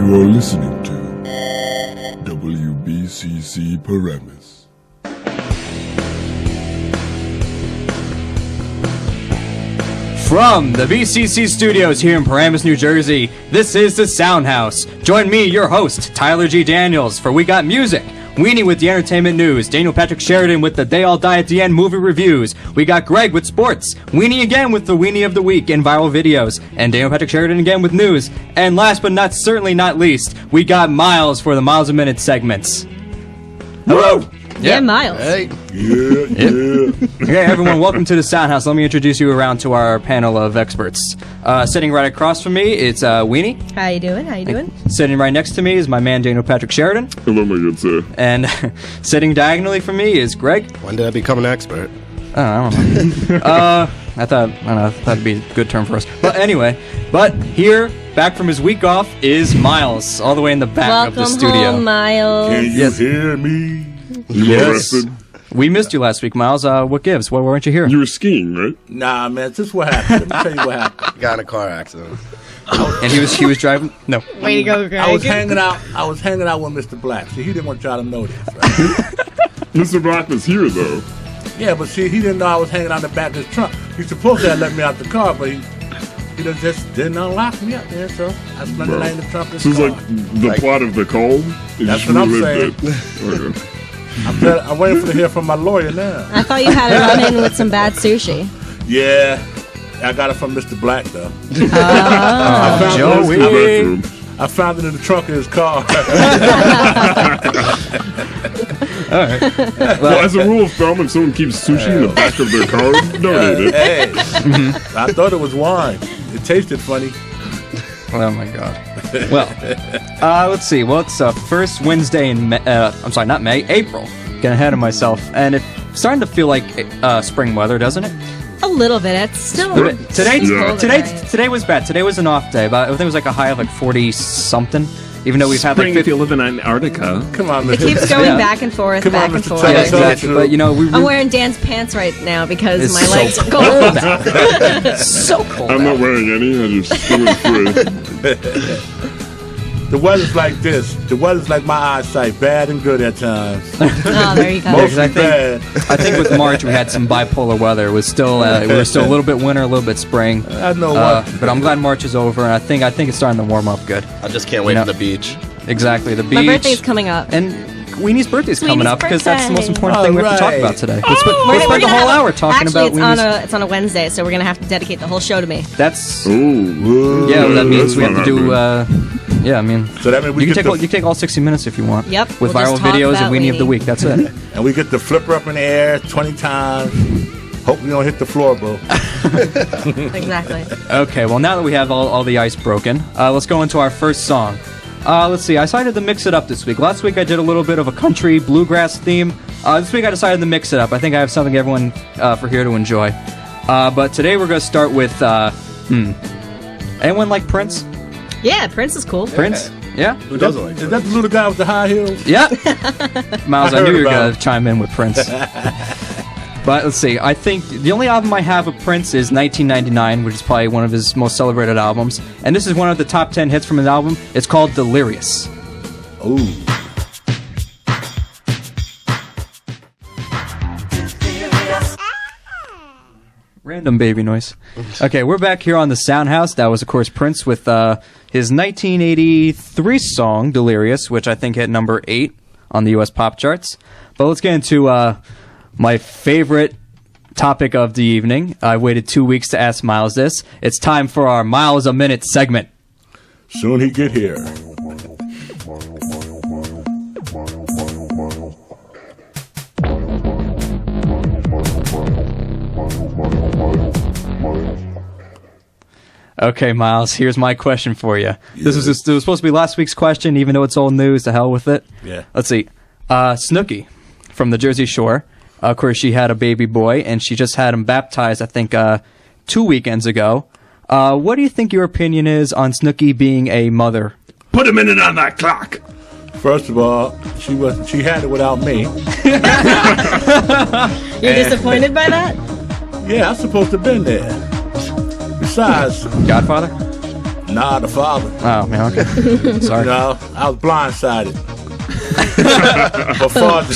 You are listening to WBCC Paramus. From the BCC studios here in Paramus, New Jersey, this is the Soundhouse. Join me, your host, Tyler G. Daniels, for We Got Music, Weenie with the entertainment news, Daniel Patrick Sheridan with the They All Die at the End movie reviews. We got Greg with sports, Weenie again with the Weenie of the Week and viral videos, and Daniel Patrick Sheridan again with news. And last but certainly not least, we got Miles for the Miles a Minute segments. Hello. Yeah, Miles. Hey. Yeah. Okay, everyone, welcome to the Soundhouse. Let me introduce you around to our panel of experts. Sitting right across from me, it's Weenie. How you doing? Sitting right next to me is my man, Daniel Patrick Sheridan. Hello, my good sir. And sitting diagonally from me is Greg. When did I become an expert? I don't know. I thought that'd be a good term for us. But anyway, here, back from his week off, is Miles, all the way in the back of the studio. Welcome home, Miles. Can you hear me? You Yes. arrested? We missed you last week, Miles. What gives? Why weren't you here? You were skiing, right? Nah, man, this is what happened. Let me tell you what happened. Got in a car accident. And he was driving. No. Way to go, Greg. I was hanging out with Mr. Black. See, he didn't want y'all to know this, right? Mr. Black was here, though. Yeah, but see, he didn't know I was hanging out in the back of his trunk. He's supposed to have let me out the car, but he just didn't unlock me up there, so I spent the night in the trunk of his This is car. like the plot of The Calm. You That's just what I'm relived saying. it. Okay. I'm waiting to hear from my lawyer now. I thought you had a run-in with some bad sushi. Yeah, I got it from Mr. Black, though. Joey. I found it in the trunk of his car. Well, as a rule of thumb, if someone keeps sushi in the back of their car, donate it. Hey, I thought it was wine. It tasted funny. Oh my God. Well, let's see. Well, it's first Wednesday in April. Getting ahead of myself, and it's starting to feel like spring weather, doesn't it? A little bit. It's still Today cold. Today was bad. Today was an off day, but I think it was like a high of like 40 something. Even though we've had like 50. If you live in Antarctica. Come on, It man. keeps going Yeah. back and forth, Come back on, and Mr. forth. Taylor. Yeah, exactly. But you know, I'm wearing Dan's pants right now because It's my so legs are cold cold. so cold. I'm not wearing any. I just threw it free. The weather's like this. The weather's like my eyesight, bad and good at times. Oh, there you go. Because Mostly bad. I think with March we had some bipolar weather. It was still we were still a little bit winter, a little bit spring. I know what. But I'm glad March is over, and I think it's starting to warm up good. I just can't wait You know- for the beach. Exactly, the beach. My birthday's coming up. and Weenie's birthday's coming Weenie's up because that's the most birthday. important thing we have to talk Alright. about today. We're Let's spend the gonna whole have hour talking actually, about Weenie's. it's on a Wednesday, so we're gonna have to dedicate the whole show to me. That's Ooh. yeah. Well, that means That's we have not to do. happening. Yeah, I mean, So that means we you get can take all 60 minutes if you want. Yep, With we'll viral just talk videos about and Weenie of the Weenie. Week. That's it. And we get the flipper up in the air 20 times. Hope we don't hit the floorboard. Exactly. Okay, well, now that we have all the ice broken, let's go into our first song. Let's see, I decided to mix it up this week. Last week I did a little bit of a country bluegrass theme. This week I decided to mix it up. I think I have something everyone for here to enjoy. But today we're going to start with, anyone like Prince? Yeah, Prince is cool. Prince? Yeah? Who doesn't like Is that the little guy with the high heels? Yeah. Miles, I I knew heard you were about going it. to chime in with Prince. But let's see, I think the only album I have of Prince is 1999, which is probably one of his most celebrated albums. And this is one of the top 10 hits from his album. It's called Delirious. Ooh. Random baby noise. Okay, we're back here on the Soundhouse. That was, of course, Prince with his 1983 song, Delirious, which I think hit number 8 on the U.S. pop charts. But let's get into my favorite topic of the evening. I waited 2 weeks to ask Miles this. It's time for our Miles a Minute segment. Soon he get here. Okay, Miles, here's my question for you. This was supposed to be last week's question, even though it's old news. To hell with it. Yeah. Let's see. Snooki from the Jersey Shore. Of course, she had a baby boy, and she just had him baptized, I think, 2 weekends ago. What do you think your opinion is on Snooki being a mother? Put a minute on that clock. First of all, she had it without me. You're disappointed by that? Yeah, I'm supposed to have been there. Besides, Godfather? Nah, the father. Oh, man, okay. Sorry. You know, I was blindsided. But father,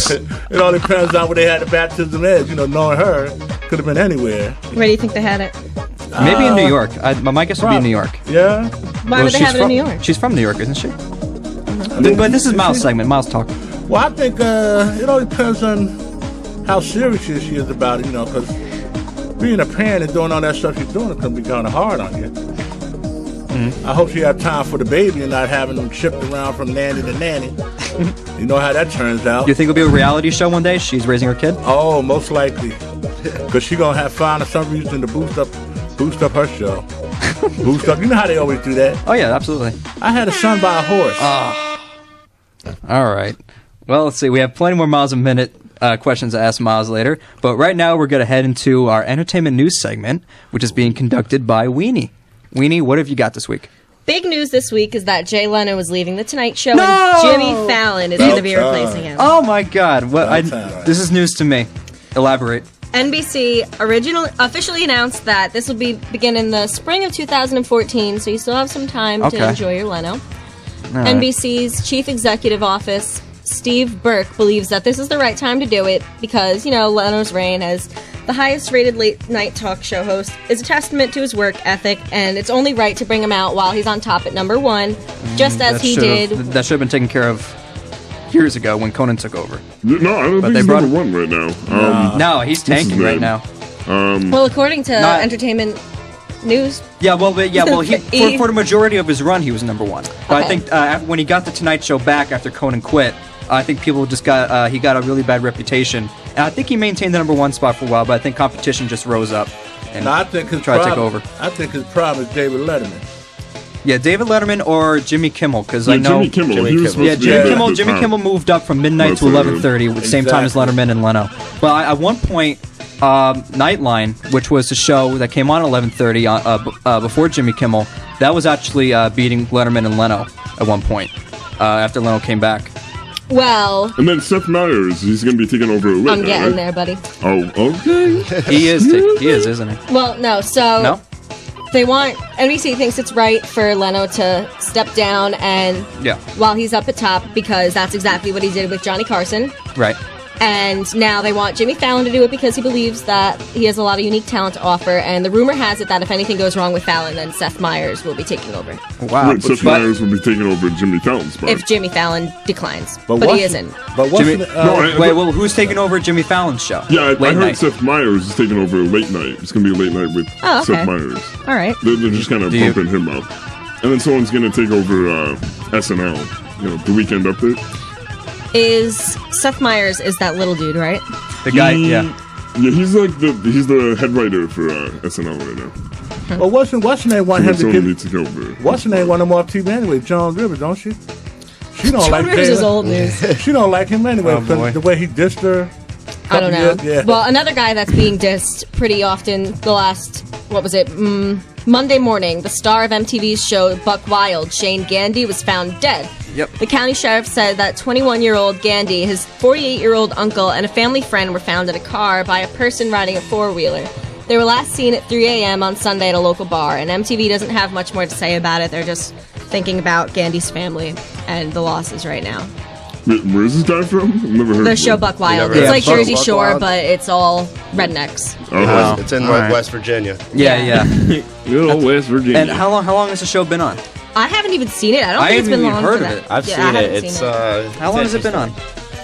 it all depends on where they had the baptism is. You know, knowing her, could have been anywhere. Where do you think they had it? Maybe in New York. My guess would be in New York. Yeah. Why would they she's have it in New York? She's from New York, isn't she? But this is Miles' segment. Miles talk. Well, I think it all depends on how serious she is about it, you know, because being a parent and doing all that stuff you're doing, it can be kind of hard on you. I hope she had time for the baby and not having them shipped around from nanny to nanny. You know how that turns out. You think it'll be a reality show one day? She's raising her kid? Oh, most likely. Because she's going to have found some reason to boost up her show. Boost up. You know how they always do that. Oh, yeah, absolutely. I had a son by a horse. All right. Well, let's see. We have plenty more Miles a Minute questions to ask Miles later. But right now, we're going to head into our entertainment news segment, which is being conducted by Weenie. Weenie, what have you got this week? Big news this week is that Jay Leno is leaving The Tonight Show No! and Jimmy Fallon is going to be replacing him. Oh, my God. Right. This is news to me. Elaborate. NBC officially announced that this will begin in the spring of 2014, so you still have some time Okay. to enjoy your Leno. right. NBC's chief executive office, Steve Burke, believes that this is the right time to do it because, you know, Leno's reign as the highest-rated late-night talk show host is a testament to his work ethic, and it's only right to bring him out while he's on top at number one, just as he did. That should have been taken care of years ago when Conan took over. No, I don't But think they he's brought number one right now. No, he's tanking right bad. now. Well, according to Not- Entertainment News, For the majority of his run, he was number one. But I Okay. think when he got the Tonight Show back after Conan quit, I think people just got he got a really bad reputation, and I think he maintained the number one spot for a while. But I think competition just rose up and No, I think his tried to take problem, over. I think his problem is David Letterman. Yeah, David Letterman or Jimmy Kimmel, because Yeah, I know Jimmy Kimmel. Jimmy He was Kimmel. supposed Yeah, to be at the Jimmy top. Kimmel moved up from midnight to That's 11:30 at the same time as Exactly. Letterman and Leno. Well, at one point, Nightline, which was the show that came on 11:30 before Jimmy Kimmel, that was actually beating Letterman and Leno at one point after Leno came back. well, And then Seth Meyers, he's going to be taking over late I'm night, getting right? there, buddy. Oh, okay. He is, isn't he? Well, no, so No? NBC thinks it's right for Leno to step down and Yeah. while he's up at top because that's exactly what he did with Johnny Carson. Right. And now they want Jimmy Fallon to do it because he believes that he has a lot of unique talent to offer. And the rumor has it that if anything goes wrong with Fallon, then Seth Meyers will be taking over. Wow. Wait, Seth But- Meyers will be taking over Jimmy Fallon's spot. If Jimmy Fallon declines. But what's- he isn't. But what's Jimmy- Wait, well, who's taking over Jimmy Fallon's show? Yeah, I Late heard night. Seth Meyers is taking over late night. It's going to be a late night with Oh, okay. Seth Meyers. All right. They're just kind of Do you- bumping him up. And then someone's going to take over SNL, you know, the Weekend Update. Is Seth Meyers is that little dude, right? The guy, yeah. Yeah, he's the head writer for SNL right now. Well, what's the name want him And to someone get? needs to go over. What's the name want him off TV anyway? Joan Rivers, don't she? She don't like Rivers is Taylor. old news. She don't like him anyway. Oh, boy. because the way he dissed her. I don't know. Yeah. Well, another guy that's being dissed pretty often the last, what was it, Monday morning, the star of MTV's show Buck Wild, Shane Gandy, was found dead. Yep. The county sheriff said that 21-year-old Gandy, his 48-year-old uncle, and a family friend were found in a car by a person riding a four-wheeler. They were last seen at 3 a.m. on Sunday at a local bar, and MTV doesn't have much more to say about it. They're just thinking about Gandy's family and the losses right now. Wait, where's this guy from? I've never heard The of show him. Buck Wild. never It's heard like of Jersey Buck Shore, Wild? but it's all rednecks. Oh, Wow. It's in All right. West Virginia. Yeah. Good old West Virginia. And how long has the show been on? I haven't even seen it. I don't I think it's haven't been even long heard for of that. it. I've Yeah, seen I it. haven't It's seen it. How long has it been on?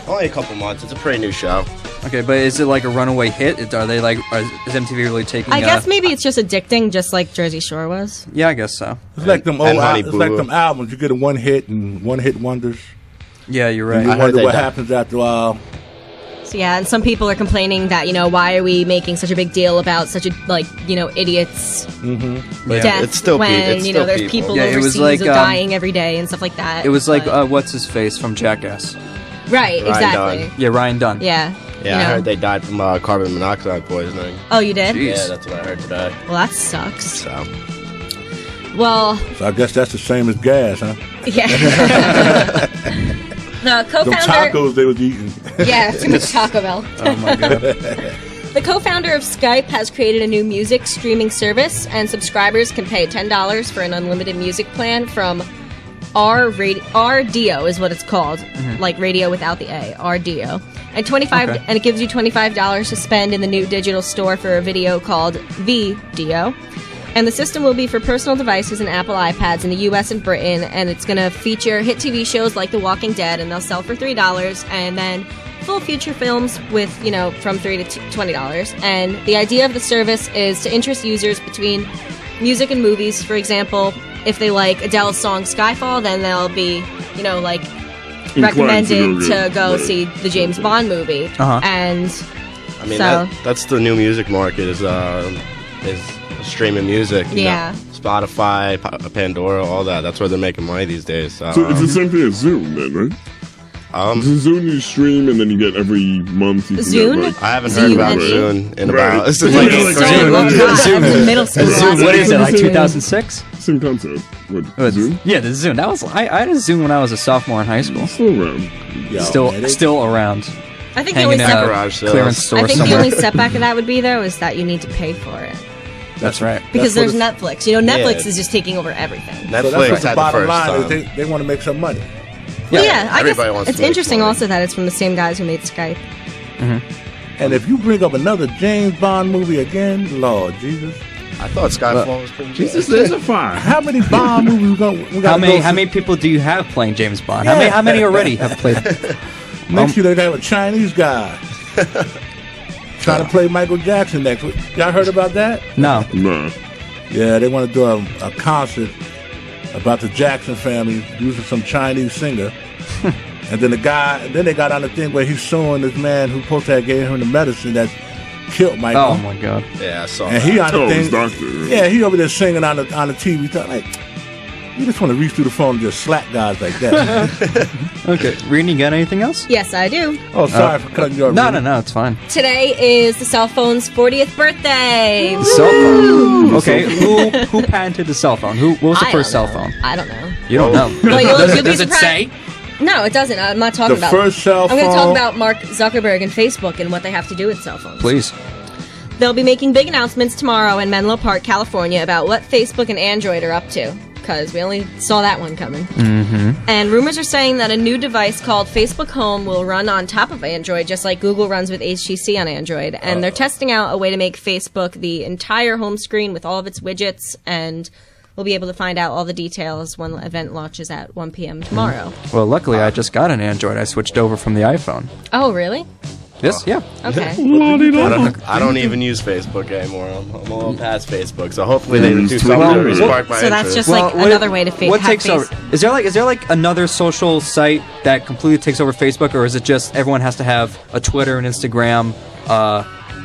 Only a couple months. It's a pretty new show. Okay, but is it like a runaway hit? Are they like? Is MTV really taking? I guess maybe it's just addicting, just like Jersey Shore was. Yeah, I guess so. It's like them And old. Honey It's Boo like Boo. them albums. You get a one hit and one hit wonders. Yeah, you're And right. you I heard wonder they what died. happens after a while. So yeah, and some people are complaining that, you know, why are we making such a big deal about such a, like, you know, idiots' But death it's still when, it's you know, still there's people. people Yeah, it was overseas like, dying every day and stuff like that. It was like But- what's his face from Jackass? right, Ryan exactly. Dunn. Yeah, Ryan Dunn. Yeah. Yeah, you I know. heard they died from carbon monoxide poisoning. Oh, you did? Jeez. Yeah, that's what I heard today. Well, that sucks. So Well, So I guess that's the same as gas, huh? yeah. The Them co-founder. tacos they was eating. Yeah, too much Taco Bell. Oh my god. The co-founder of Skype has created a new music streaming service, and subscribers can pay $10 for an unlimited music plan from RDO is what it's called, like radio without the A, RDO. And and it gives you $25 to spend in the new digital store for a video called VDO. And the system will be for personal devices and Apple iPads in the US and Britain, and it's going to feature hit TV shows like The Walking Dead, and they'll sell for $3, and then full feature films with, from $3 to $20. And the idea of the service is to interest users between music and movies. For example, if they like Adele's song Skyfall, then they'll be, recommended to go see the James Bond movie. And I mean, that's the new music market is streaming music. Yeah. Spotify, Pandora, all that. That's where they're making money these days. So it's the same thing as Zoom, then, right? Zoom you stream and then you get every month. You Zune? Get, I haven't heard about Zune in about. Zoom. Middle school. Zoom, what is it, like 2006? Same concept. What, Zoom? Yeah, the Zune. That was I had a Zune when I was a sophomore in high school. Still around. Still around. I think the only clearance store the somewhere. only setback of that would be, though, is that you need to pay for it. That's right. Because there's Netflix. Netflix is just taking over everything. Netflix the had the bottom first line time. is they want to make some money. Yeah, I everybody guess wants it's to make interesting money. also that it's from the same guys who made Skype. And if you bring up another James Bond movie again, Lord Jesus. I thought Skyfall was pretty good. Jesus, there's a fire. How many Bond movies we got? How many people do you have playing James Bond? How many already have played? Next year they have a Chinese guy trying to play Michael Jackson next week. Y'all heard about that? No. Nah. Yeah, they want to do a concert about the Jackson family using some Chinese singer. And then they got on the thing where he's suing this man who supposed to have gave him the medicine that killed Michael. Oh my God. Yeah, I saw And that. he on the his thing. doctor. Right? Yeah, he over there singing on the TV. Like, you just want to reach through the phone and just slap guys like that. Okay, Rini, you got anything else? Yes, I do. Oh, sorry for cutting you off. No, it's fine. Today is the cell phone's 40th birthday. Cell phone. Okay, who patented the cell phone? What was the I first don't cell know. phone? I don't know. You don't know. Well, you'll be Does it surprised. say? No, it doesn't. I'm not talking The about first cell I'm going to talk phone- about Mark Zuckerberg and Facebook and what they have to do with cell phones. Please. They'll be making big announcements tomorrow in Menlo Park, California about what Facebook and Android are up to, because we only saw that one coming. And rumors are saying that a new device called Facebook Home will run on top of Android, just like Google runs with HTC on Android. And they're testing out a way to make Facebook the entire home screen with all of its widgets, and we'll be able to find out all the details when the event launches at 1 p.m. tomorrow. Well, luckily, I just got an Android. I switched over from the iPhone. Oh, really? Yes, yeah. Okay. I don't even use Facebook anymore. I'm all past Facebook, so hopefully they do something to spark my So that's interest. just like another way to What have takes over? Is there like another social site that completely takes over Facebook, or is it just everyone has to have a Twitter and Instagram?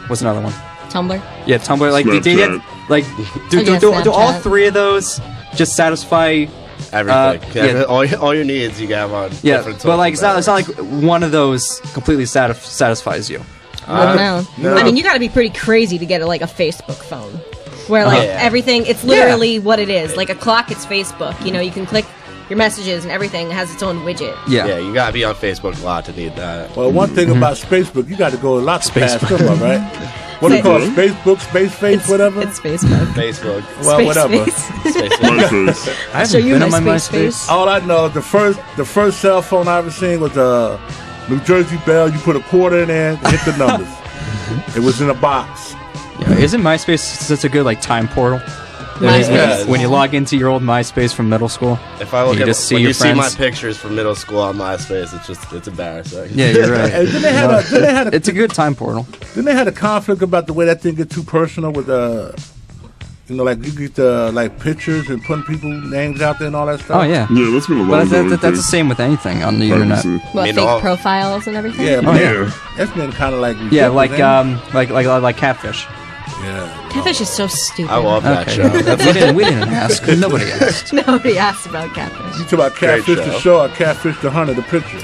What's another one? Tumblr? Yeah, Tumblr. Like, Snapchat. do all Snapchat. three of those just satisfy? Everything. yeah. All your needs you have on. Yeah, different but like social it's not like one of those completely satisfies you. I don't know. no. I mean, you got to be pretty crazy to get like a Facebook phone, where like Yeah. everything, it's literally what it is. Like a clock, it's Facebook. You can click your messages and everything has its own widget. Yeah, you gotta be on Facebook a lot to need that. Well, one thing about Facebook, you got to go a lot to pass them up, right? What do you call it? Facebook, Space Face, whatever? It's Facebook. Facebook. Well, Space whatever. face. MySpace. I haven't Show you been on my my Space MySpace. All I know is the first cell phone I ever seen was a New Jersey Bell. You put a quarter in there and hit the numbers. It was in a box. Yeah, isn't MySpace such a good like time portal? MySpace. When you log into your old MySpace from middle school. If I look You at just see when your you see my friends. pictures from middle school on MySpace, it's embarrassing. Yeah, you're right. And then they had a It's a good time portal. Then they had a conflict about the way that thing get too personal with like you get like pictures and putting people's names out there and all that stuff. Oh yeah. Yeah, that's been a long But time. that's the same with anything on the internet. What, mean, fake all- profiles and everything? Yeah, Oh, but yeah. that's been kind of like Yeah, ridiculous, like catfish. yeah. Catfish is so stupid. I love that Okay. show. we didn't ask. Nobody asked. Nobody asked about Catfish. You talk about Great Catfish the show. show or Catfish the Hunter the picture.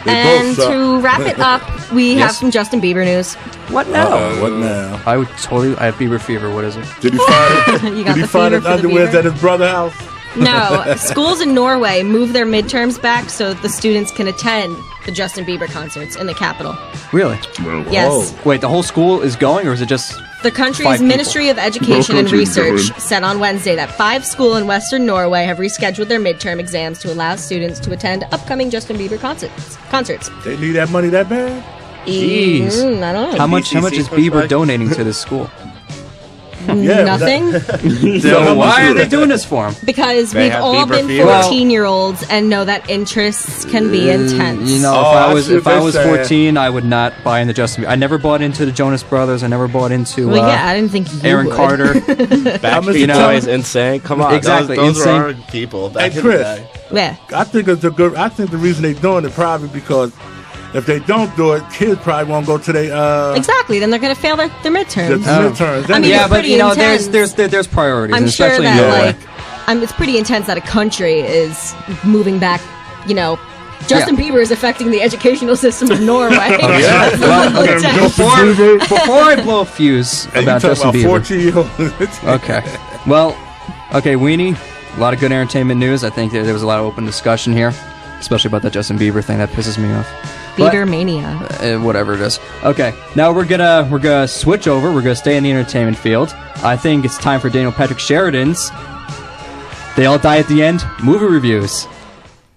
And suck. to wrap it up, we have Yes. some Justin Bieber news. What now? What now? I have Bieber fever. What is it? Did he find You got Did he the find fever his for the underwears Bieber? at his brother's house? No, schools in Norway move their midterms back so that the students can attend the Justin Bieber concerts in the Capitol. Really? Well, Yes. Wait, the whole school is going, or is it just... The country's 5 people. Ministry of Education and country is Research going. said on Wednesday that 5 schools in Western Norway have rescheduled their midterm exams to allow students to attend upcoming Justin Bieber concerts. They need that money that bad? Jeez. I don't know. How much is BCC Bieber pushback? donating to this school? Yeah, Nothing? So why are they doing this for him? Because They we've have all Bieber been fever. 14-year-olds and know that interests can be intense. You know, Oh, if I was that's what they're 14, I would not buy into Justin Bieber. I never bought into the Jonas Brothers. I never bought into Well, yeah, I didn't think you Aaron would. Carter. Backstreet You know- Boys, Insane. Come on, Exactly, Those Insane. were our people back Hey, in the Chris. day. Yeah. I think it's a good. I think the reason they're doing it probably because if they don't do it, kids probably won't go to their Exactly. Then they're going to fail their the midterms. midterms. I mean, Yeah, it's but pretty you know, intense. there's priorities, I'm and sure especially that, in Norway. it's pretty intense that a country is moving back, you know. Justin Bieber is affecting the educational system of Norway. That's a little intense. Before I blow a fuse And about you Justin talking about Bieber. 14-year-olds. Okay. Well, okay, Weenie, a lot of good entertainment news. I think there was a lot of open discussion here, especially about that Justin Bieber thing. That pisses me off. Bieber mania. Whatever it is. Okay, now we're gonna switch over. We're gonna stay in the entertainment field. I think it's time for Daniel Patrick Sheridan's They All Die at the End movie reviews.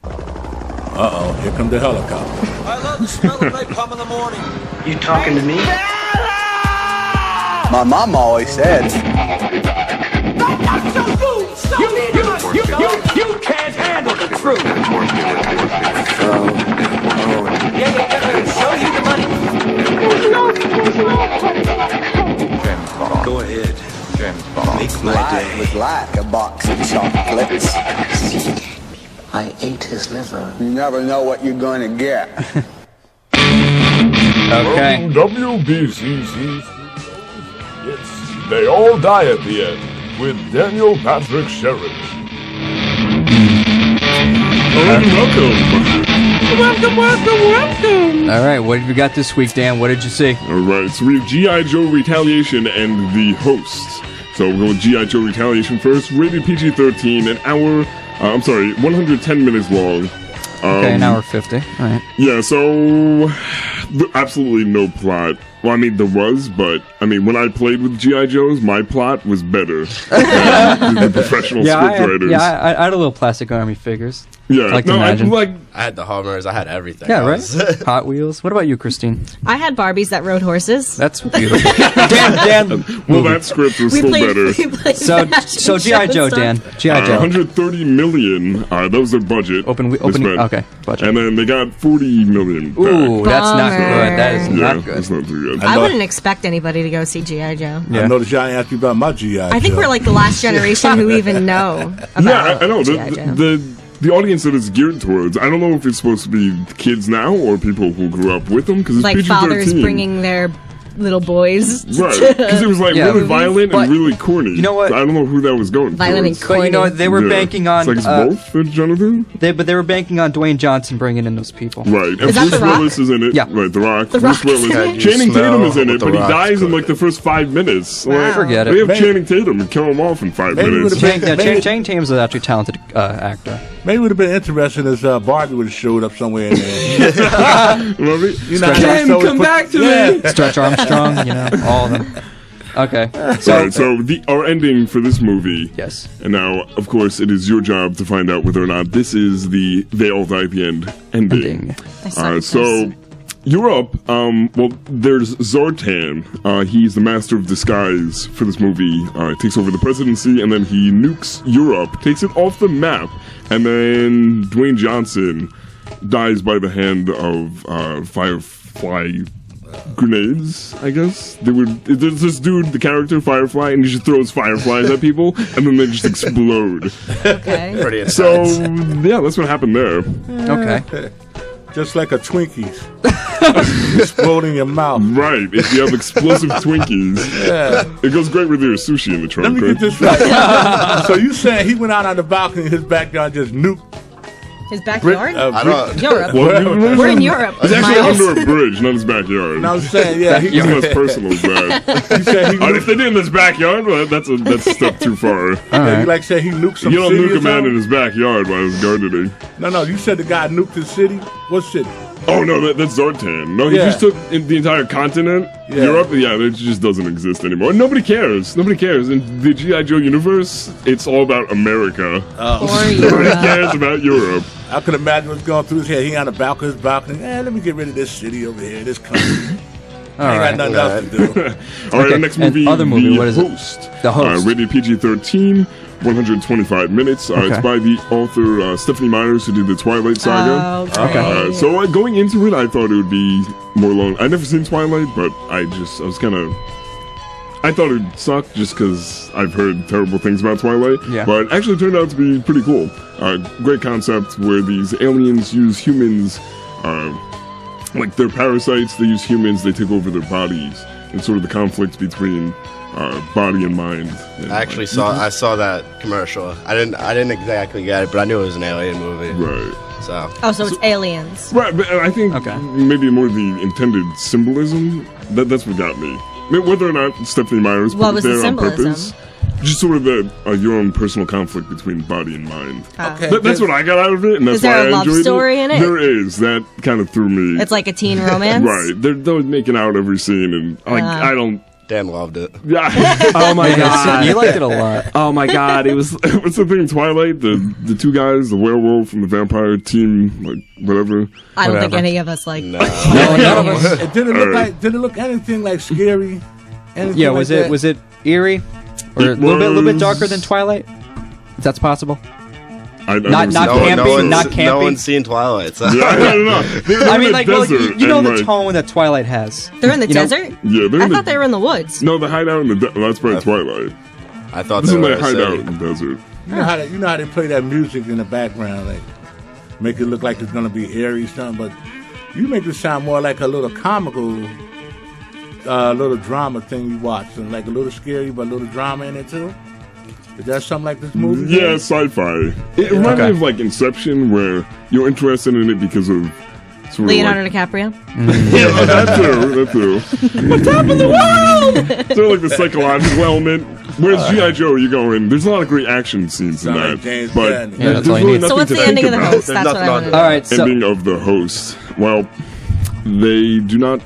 Uh-oh, here comes the helicopter. I love the smell of napalm in the morning. You talking to me? My mom always said. You can't handle the truth. Show you the money. Go ahead. Make my Life day. was like a box of chocolates. I ate his liver. You never know what you're going to get. Okay. WBCC. Yes, They All Die at the End with Daniel Patrick Sheridan. Welcome. All right, what have you got this week, Dan? What did you see? All right, so we have G.I. Joe Retaliation and The Host. So we'll go with G.I. Joe Retaliation first. Rated PG-13, 110 minutes long. Okay, an hour 50. All right. Yeah, so absolutely no plot. Well, I mean, there was, but I mean, when I played with G.I. Joes, my plot was better than the professional scriptwriters. I had a little plastic army figures. Yeah, I like to no, I imagine. like. I had the Hummers. I had everything. Yeah, I right? was- Hot Wheels. What about you, Christine? I had Barbies that rode horses. That's beautiful. Dan. Well, that script was still better. So G.I. Joe, Dan. G.I. Joe. 130 million. That was their budget. Open. they spent. Okay. Budget. And then they got 40 million. Back. Ooh, that's not Bummer. good. That is Yeah, not good. that's not too good. I wouldn't expect anybody to go see G.I. Joe. Yeah. I noticed y'all ain't asked me about my G.I. I think Joe. we're like the last generation who even know about Yeah, I know. G.I. Joe. The audience that it's geared towards, I don't know if it's supposed to be kids now or people who grew up with them, because it's Like PG-13. fathers bringing their little boys. Right, because it was like Yeah. really violent But and really corny. you know what? I don't know who that was going Violent and towards. But you know what? They were Yeah. banking on. It's like it's both for Jonathan? They were banking on Dwayne Johnson bringing in those people. Right. And Is that Bruce The Rock? Willis is in it. Yeah. Right, The Rock. The Bruce Rock is Willis. in it? Channing You smell Tatum is in what it, The but he Rock's dies in good. like the first 5 minutes. Like, Forget they it. have Channing Tatum and kill him off in 5 Maybe minutes. would've been- Channing Tatum's an actually talented actor. Maybe it would have been interesting if Barbie would have showed up somewhere in there. Love it? You know, how Damn, they always come put- back to yeah. me. Stretch Armstrong, you know, all of them. Okay. So our ending for this movie. Yes. And now, of course, it is your job to find out whether or not this is the They All Die at the End ending. So Europe, well, there's Zartan. He's the master of disguise for this movie. Takes over the presidency, and then he nukes Europe, takes it off the map, and then Dwayne Johnson dies by the hand of Firefly grenades, I guess. There's this dude, the character Firefly, and he just throws fireflies at people, and then they just explode. Okay. Pretty intense. So, yeah, that's what happened there. Okay. Just like a Twinkies. Exploding your mouth. Right, if you have explosive Twinkies, Yeah. it goes great with your sushi in the Let trunk, me right? get this right. So you saying he went out on the balcony in his backyard and just nuked His backyard? I don't. Europe. Well, We're in Europe. It's actually Miles. under a bridge, not his backyard. And I was saying, yeah, he, It's not as personal as that. he said he If they did it in his backyard, well, that's a step too far. yeah, he like said he nuked some You don't city nuke or a man in something? his backyard while he's gardening. No, you said the guy nuked his city. What city? Oh no, that's Zartan. No, he just took the entire continent, Europe. Yeah, it just doesn't exist anymore. Nobody cares. Nobody cares. In the G.I. Joe universe, it's all about America. Nobody cares about Europe. I could imagine what's going through his head. He on the balcony, let me get rid of this city over here, this country. I ain't got nothing else to do. All right, the next movie, other movie, The what is Host. It? The Host. Rated PG-13. 125 minutes. It's by the author Stephanie Myers, who did the Twilight Saga. So going into it, I thought it would be more long. I'd never seen Twilight, but I thought it would suck just because I've heard terrible things about Twilight. Yeah. But actually it turned out to be pretty cool. Great concept where these aliens use humans, like they're parasites. They use humans. They take over their bodies, and sort of the conflict between body and mind. I saw that commercial. I didn't exactly get it, but I knew it was an alien movie. Right. So it's aliens. Right, but I think maybe more the intended symbolism. That's what got me. I mean, whether or not Stephanie Myers put it there on purpose. Just sort of your own personal conflict between body and mind. That's what I got out of it, and that's why I enjoyed it. Is there a love story in it? There is. That kind of threw me. It's like a teen romance? Right. They're making out every scene, and I don't... Dan loved it. Yeah. Oh my god, you liked it a lot. Oh my god, it was. What's the thing? Twilight, the two guys, the werewolf and the vampire team, like whatever. I don't think any of us like. No, none of us. It didn't look like. Did it look anything like scary? Yeah, was it eerie or a little bit darker than Twilight? If that's possible. Not campy. No one's seen Twilight. So. Yeah, I don't know. I mean, like, you know the tone that Twilight has. They're in the desert? Yeah, I thought they were in the woods. No, the hideout in the desert. That's probably Twilight. I thought this they were is like hideout in the desert. You know how they play that music in the background, like make it look like it's gonna be airy or something, but you make it sound more like a little comical, little drama thing you watch, and like a little scary but a little drama in it too. Is that something like this movie? Yeah, sci-fi. It reminds me of like Inception, where you're interested in it because of sort Leonardo of DiCaprio. Yeah, that too. On top of the world. Sort of like the psychological element. Whereas G.I. Joe, you go in. There's a lot of great action scenes in that, but there's really nothing so what's to the think ending of the about. host? That's what I want to know. All right, so Ending of the host. Well, they do not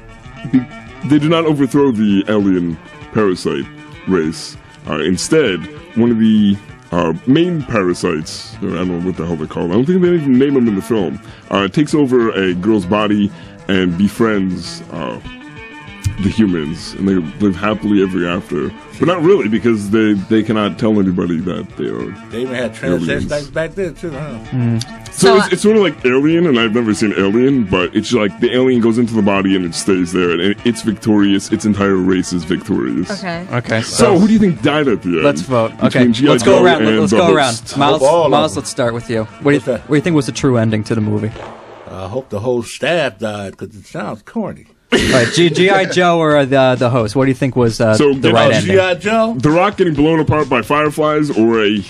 overthrow the alien parasite race. Instead, one of the main parasites, I don't know what the hell they're called, I don't think they even name them in the film, takes over a girl's body and befriends the humans, and they live happily ever after. But not really, because they cannot tell anybody that they are. They even had transvestites back then too, huh? So it's sort of like Alien, and I've never seen Alien, but it's like the alien goes into the body and it stays there, and it's victorious. Its entire race is victorious. Okay. So who do you think died at the end? Let's vote. Okay, let's go around. Let's go around. Miles, let's start with you. What do you think was the true ending to the movie? I hope the whole staff died because it sounds corny. All right, G.I. Joe or the host? What do you think was the right ending? G.I. Joe? The Rock getting blown apart by fireflies, or a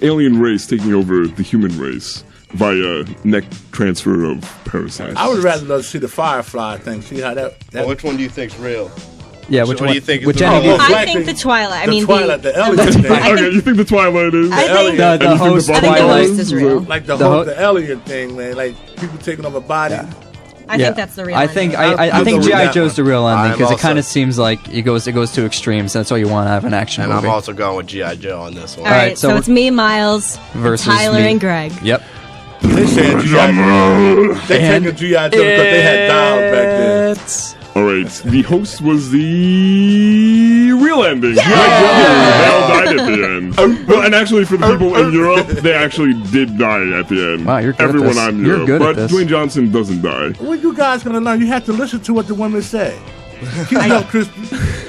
alien race taking over the human race via neck transfer of parasites? I would rather love to see the firefly thing. See how that which one do you think's real? Yeah, which one do you think? Which ending do you think? I think the Twilight. The Twilight, the alien thing. Okay, you think the Twilight is? I think the host Twilight is real. Like the alien thing, man. Like people taking over body. I think that's the real ending. I think G.I. Joe's the real ending because it kind of seems like it goes to extremes. That's all you want to have an action movie. And I'm also going with G.I. Joe on this one. All right, so it's me, Miles, versus Tyler, and Greg. Yep. They said G.I. Joe. They taking G.I. Joe because they had dials back then. All right, the host was the real ending. They all died at the end. Well, and actually, for the people in Europe, they actually did die at the end. Wow, you're good Everyone at this. on You're Europe, good but at this. Dwayne Johnson doesn't die. What you guys gonna learn? You have to listen to what the women say. I know, Christy.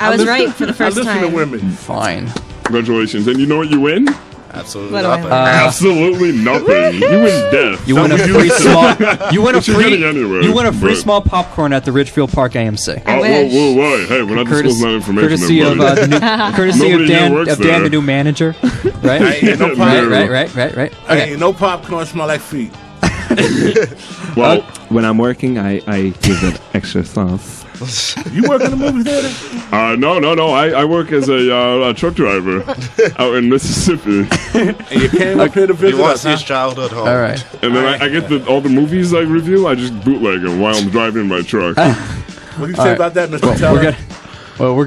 I was right for the first I listen time. to women. Fine. Congratulations, and you know what you win? Absolutely What do I nothing. win? Absolutely nothing. You win death. You win a free small. You win a Which you're free. getting anyway, You win a free but- small popcorn at the Ridgefield Park AMC. Oh, whoa. Hey, we're not disclosing that information. Courtesy of Nobody here works Dan, there. the new manager, right? I ain't no Right. Okay. Ain't no popcorn smell like feet. Well, When I'm working, I give it extra sauce. You work in the movie theater? no. I work as a truck driver out in Mississippi, And you came up here to He visit wants us, his huh? childhood home. All right. and then I get all the movies I review. I just bootleg them while I'm driving my truck. What do you say about that, Mr. Teller? We're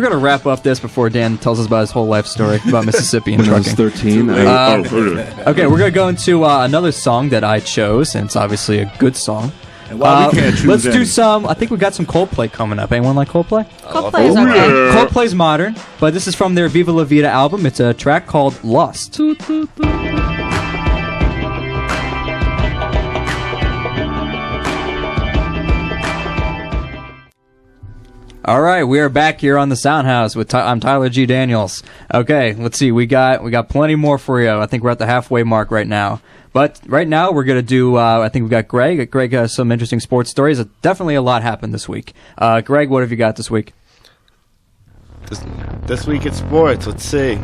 gonna wrap up this before Dan tells us about his whole life story about Mississippi and When I was trucking. 13, Okay. Okay, we're gonna go into another song that I chose, and it's obviously a good song. And why we can't choose Let's do any? some. I think we got some Coldplay coming up. Anyone like Coldplay? Coldplay is Oh, okay. yeah. Coldplay's modern, but this is from their Viva La Vida album. It's a track called Lost. All right, we are back here on the Soundhouse with I'm Tyler G. Daniels. Okay, let's see. We got plenty more for you. I think we're at the halfway mark right now. But right now we're gonna do. I think we've got Greg. Greg has some interesting sports stories. Definitely a lot happened this week. Greg, what have you got this week? This week in sports, let's see.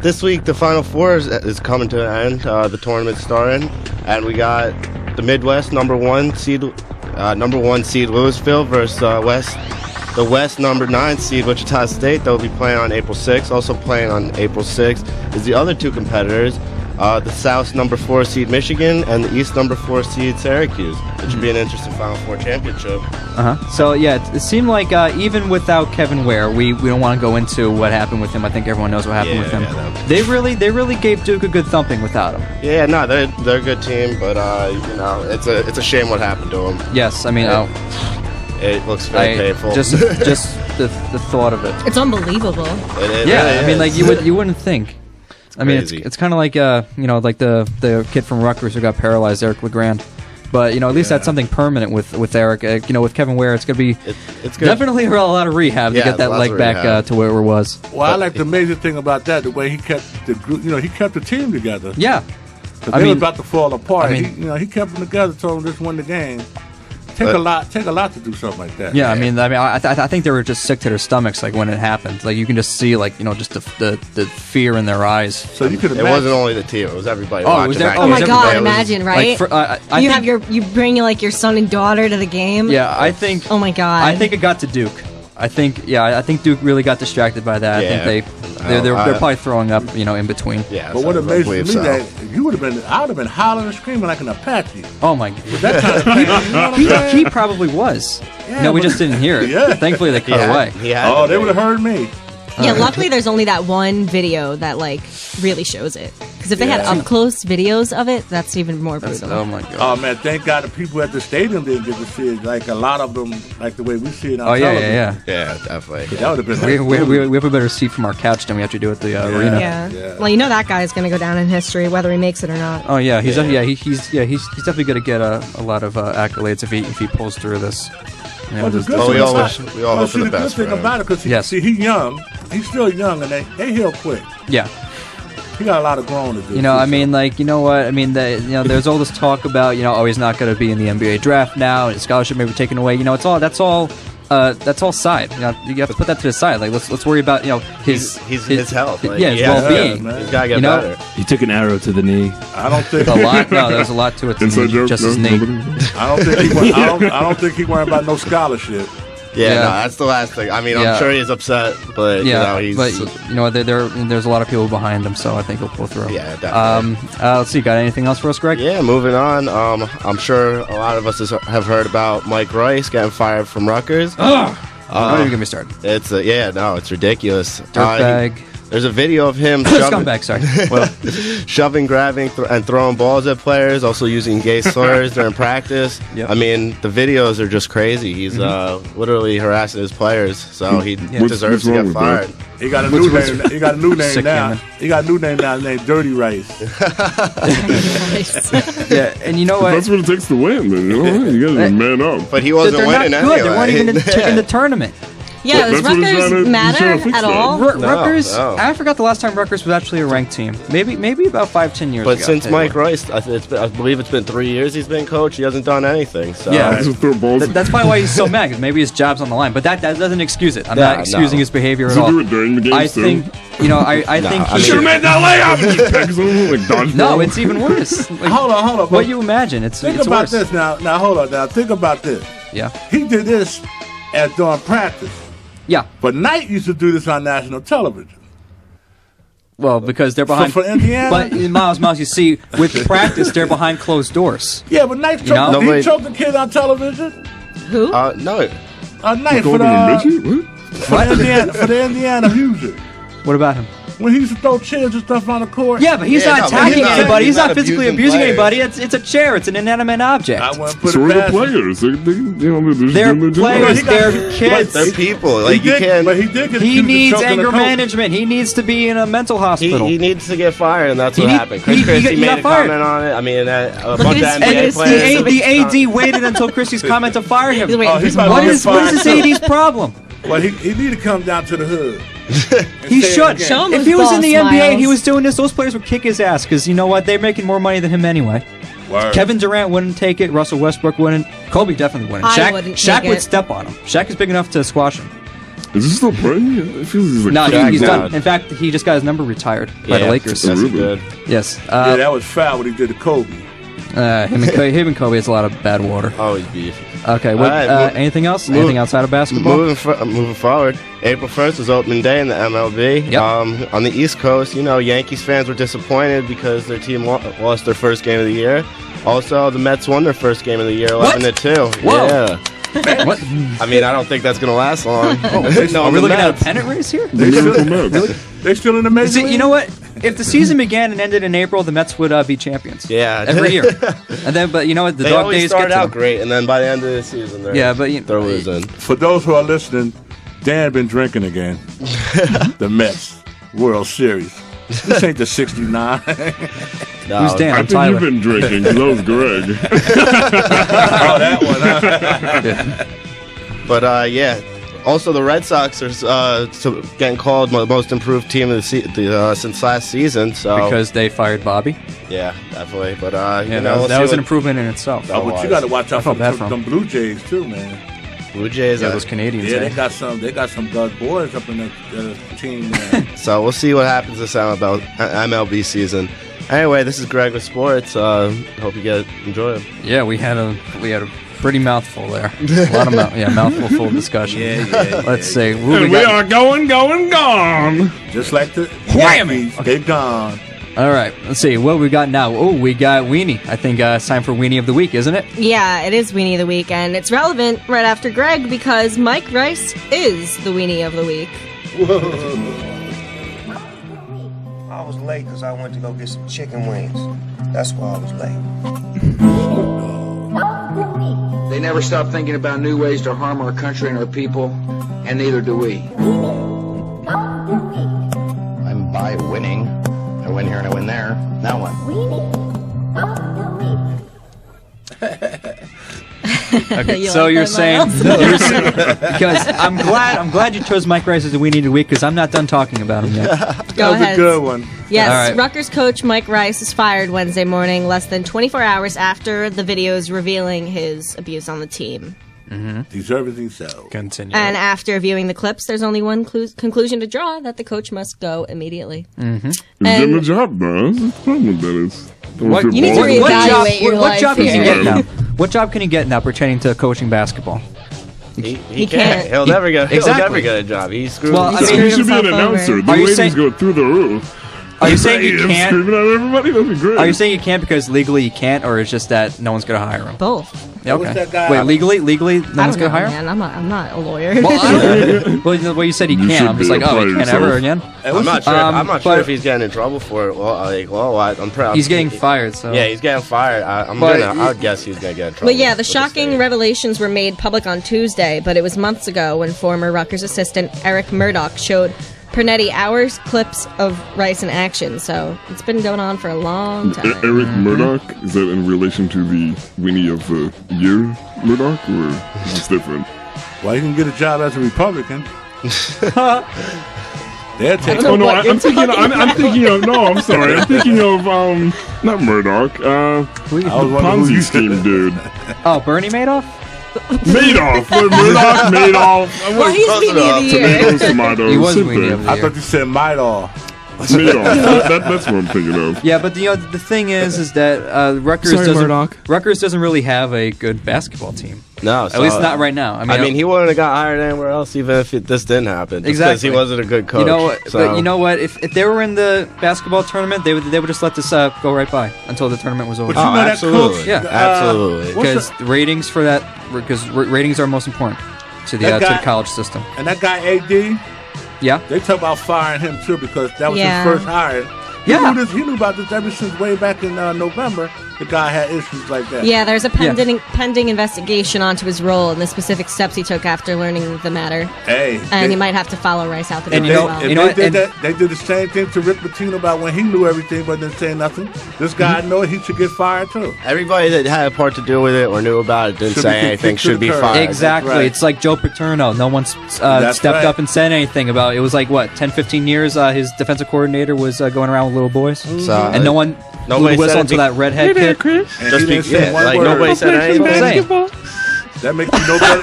This week the Final Four is coming to an end. The tournament's starting, and we got the Midwest number one seed Louisville versus the West number 9 seed Wichita State. They'll be playing on April 6th. Also playing on April 6th is the other two competitors, the South number 4 seed Michigan and the East number 4 seed Syracuse. It should be an interesting Final Four championship. So yeah, it seemed like even without Kevin Ware, we don't want to go into what happened with him. I think everyone knows what happened with him. Yeah, They really gave Duke a good thumping without him. Yeah, no, they're a good team, but it's a shame what happened to them. Yes, I mean, It looks very painful. Just the thought of it. It's unbelievable. It Yeah, really I mean, is. like you wouldn't think. I mean, Crazy. it's kind of like like the kid from Rutgers who got paralyzed, Eric LeGrand. But at least that's something permanent with Eric. With Kevin Ware, it's gonna be it's good. definitely a lot of rehab to Yeah, get that lots leg of back rehab. to where it was. Well, I like the amazing thing about that, the way he kept the group. He kept the team together. Yeah, 'Cause I they mean- were about to fall apart. I mean- he kept them together, told them just win the game. Take a lot to do something like that. yeah. I mean, I think they were just sick to their stomachs like when it happened. Like you can just see just the fear in their eyes. So you could It imagine. wasn't only the team; it was everybody Oh, watching. was there- that Oh Oh, my is game. god, everybody- imagine, right? I think, you bring your son and daughter to the game. Yeah, I think. Oh my god. I think it got to Duke. I think Duke really got distracted by that. Yeah. I think they're probably throwing up, in between. Yeah, But so what I amazes believe me so. that I would have been hollering and screaming like an Apache. Oh my. That kind of pain. You know what I'm saying? He probably was. Yeah, we but- just didn't hear it. Yeah. Thankfully, they cut away. He had Oh, to they be. would have heard me. Yeah, luckily there's only that one video that really shows it. Because if they had up close videos of it, that's even more brutal. Oh my god. Oh man, thank God the people at the stadium didn't get to see it. Like a lot of them, like the way we see it on Oh yeah, television. yeah, Yeah, definitely. That would have been. We have a better seat from our couch than we have to do at the arena. Yeah. Yeah. Well, that guy's gonna go down in history whether he makes it or not. Oh yeah, he's definitely gonna get a lot of accolades if he pulls through this. Well, the good Oh, thing we all about- wish- we all hope for see, the good best thing for him. about it, because Yes. he's young. He's still young, and they heal quick. Yeah. He got a lot of growing to do. I too, mean, so. what? I mean, there's all this talk about, he's not going to be in the NBA draft now, and his scholarship may be taken away. That's all side. You have to put that to the side. Like, let's worry about, his health. Like, his yeah, well-being. man. He's gotta get better. He took an arrow to the knee. I don't think A lot. No, there's a lot to it. Inside joke. Just No, his knee. nobody- I don't think he worried about no scholarship. Yeah, Yeah. no, that's the last thing. I mean, Yeah. I'm sure he's upset, but Yeah, he's but there's a lot of people behind him, so I think he'll pull through. Yeah, definitely. Let's see. Got anything else for us, Greg? Yeah, moving on. I'm sure a lot of us have heard about Mike Rice getting fired from Rutgers. Don't even get me started. It's it's ridiculous. Dirtbag. There's a video of him shoving, Scumbag. Sorry. Well, shoving, grabbing, and throwing balls at players. Also using gay slurs during practice. Yep. I mean, the videos are just crazy. He's literally harassing his players, so he deserves what's to wrong get with fired. He got a new name. He got a new name Sick now. human. He got a new name now named Dirty Rice. yeah, and you know what? That's what it takes to win. Then, you gotta man up. But he wasn't They're winning not good. anyway. They weren't even in the tournament. Yeah, does That's what he's Rutgers trying to matter fix at that. all? Rutgers. no. I forgot the last time Rutgers was actually a ranked team. Maybe about 5-10 years But ago. since Mike Rice, I believe it's been 3 years he's been coach. He hasn't done anything. So Yeah. Just throw balls. That's probably why he's so mad. 'Cause maybe his job's on the line. But that doesn't excuse it. I'm not excusing his behavior at Does he all. do it during the game I too? think I think he Should have made that layup. And just pecks him like dodgeball. No, it's even worse. Like, Hold on. what you imagine? It's Think it's about worse. this now. Now hold on. Now think about this. Yeah. He did this during practice, Yeah. but Knight used to do this on national television. Well, because they're behind. For Indiana? But Miles, you see, with practice, they're behind closed doors. Yeah, but Knight know? choked, Nobody- he choked the kid on television. Who? no. Knight Called him a midget? What? for the Indiana Music. What about him? When he used to throw chairs and stuff on the court. Yeah, but he's Yeah, not no, but attacking he's not- anybody. He's he's not not physically abusing abusing players. anybody. It's a chair. It's an inanimate object. I wouldn't put So it are the past him. players. They're doing They're their job. players. But he They're got- kids. They're people. He Like you did, can't. but he did get He accused of needs choking anger the coach. management. He needs to be in a mental hospital. He needs to get fired, and that's He what need- happened. Chris he Christie got made a fired. comment on it. I mean, a Look bunch at of his NBA face. players. The AD waited until Christie's comment to fire him. He's waiting for he's some about to What get is fired. this AD's problem? Well, he need to come down to the hood. He say it should. again. Show him If his he was in boss, the NBA and he Miles. was doing this, those players would kick his ass because you know what? They're making more money than him anyway. Word. Kevin Durant wouldn't take it. Russell Westbrook wouldn't. Kobe definitely wouldn't. I Shaq, wouldn't Shaq take would it. step on him. Shaq is big enough to squash him. Is he still playing? I feel he's like No, Shaq he's now. done. In fact, he just got his number retired by the Yeah, Lakers. Yes, he Really? did. Yes. Yeah, that was foul what he did to Kobe. Him and Kobe has a lot of bad water. Always beef. Okay. What? All right, Anything else? Anything outside of basketball? Moving forward, April 1st was opening day in the MLB. Yep. On the East Coast, Yankees fans were disappointed because their team lost their first game of the year. Also, the Mets won their first game of the year, 11-2. Whoa. Yeah. What? I mean, I don't think that's gonna last long. Are we looking at a pennant race here? the Miracle Mets. They still in the major See, league? you know what? If the season began and ended in April, the Mets would be champions. Yeah. Every year. And then, but you know what? The They dog always days start get to out them. great, and then by the end of the season, they're they're losing. For those who are listening, Dan been drinking again. The Mets World Series. This ain't the 69. No, Who's Dan? I I'm think Tyler. you've been drinking. That was Greg. Oh, that one. Huh? But yeah. Also, the Red Sox are getting called most improved team of the since last season. So Because they fired Bobby. yeah, definitely. But Yeah, we'll that see was an what improvement in itself. Oh, but you got to watch out felt for bad for them Blue Jays too, man. Blue Jays. Yeah, those Canadians. Yeah, eh? they got some good boys up in the team. There. So we'll see what happens this MLB season. Anyway, this is Greg with Sports. Hope you enjoy it. Yeah, we had a pretty mouthful there. A lot of mouthful full discussion. Let's see. Who And we are going, gone. Just like the Wham! Yankees, they gone. All right. Let's see. What we got now? Oh, we got Weenie. I think it's time for Weenie of the Week, isn't it? Yeah, it is Weenie of the Week, and it's relevant right after Greg because Mike Rice is the Weenie of the Week. I was late because I went to go get some chicken wings. That's why I was late. They never stop thinking about new ways to harm our country and our people, and neither do we. I'm by winning. I win here and I win there. Now what? Okay, You so like you're that, saying Miles? because I'm glad you chose Mike Rice as the Weenie of the Week because I'm not done talking about him yet. Go That was ahead. a good one. Yes, All right. Rutgers coach Mike Rice is fired Wednesday morning, less than 24 hours after the videos revealing his abuse on the team. Deservedly so. Continue. And after viewing the clips, there's only one conclusion to draw, that the coach must go immediately. He's getting a job, though. That's the problem with that is. What, You need to reevaluate your what life job can he here. get now? What job can he get now pertaining to coaching basketball? He can't. He'll never get Exactly. a job. He's screwed. Well, He I mean, screwed He should be an himself over. announcer. The Are you ratings saying- go through the roof. Are you saying you Him can't? screaming at everybody? That'd be great. Are you saying you can't because legally you can't, or it's just that no one's going to hire him? Both. Yeah, What's okay. that guy? Wait, legally, no I one's don't going to know, hire him? man. I'm not a lawyer. Well, I don't know. Well, you said he You can't. should I'm just be like, oh, apply he can't ever yourself. again. I'm not sure. I'm not sure but- if he's getting in trouble for it. I'm proud. He's getting fired, so. Yeah, he's getting fired. I would guess he's gonna get in trouble. But yeah, the with shocking state. revelations were made public on Tuesday, but it was months ago when former Rutgers assistant Eric Murdoch showed Pernetti hours clips of Rice in action. So it's been going on for a long time. Eric Murdoch, is that in relation to the Winnie of the Year Murdoch, or is this different? Well, you can get a job as a Republican. They'll take Oh no, I'm thinking of no. I'm sorry. I'm thinking of not Murdoch. The Ponzi scheme dude. Oh, Bernie Madoff. Madoff. Murdoch Madoff. Well, he's Weenie of the Year. Tomatoes. He was Weenie of the I Year. thought you said Madoff. Madoff. That's what I'm thinking of. Yeah, but the thing is that Rutgers doesn't really have a good basketball team. No, at least not right now. I mean, he wouldn't have got hired anywhere else even if this didn't happen. Just Exactly. because he wasn't a good coach. You know, so. but you know what? If they were in the basketball tournament, they would just let this go right by until the tournament was over. But you know that coach, yeah, absolutely. Because the ratings for that, because ratings are most important to the college system. And that guy AD, yeah, they talk about firing him too because that was his first hire. He knew about this ever since way back in November. The guy had issues like that. Yeah, there's a pending investigation onto his role and the specific steps he took after learning the matter. Hey, and he might have to follow Rice out the door as well. They did the same thing to Rick Pitino about when he knew everything but didn't say nothing. This guy know he should get fired too. Everybody that had a part to do with it or knew about it didn't say anything should be fired. Exactly. Right. It's like Joe Paterno. No one stepped up and said anything about it. It was like, what, 10, 15 years his defensive coordinator was going around with little boys? And no one blew the whistle until that redhead kid. Just nobody said anything. That makes you no better.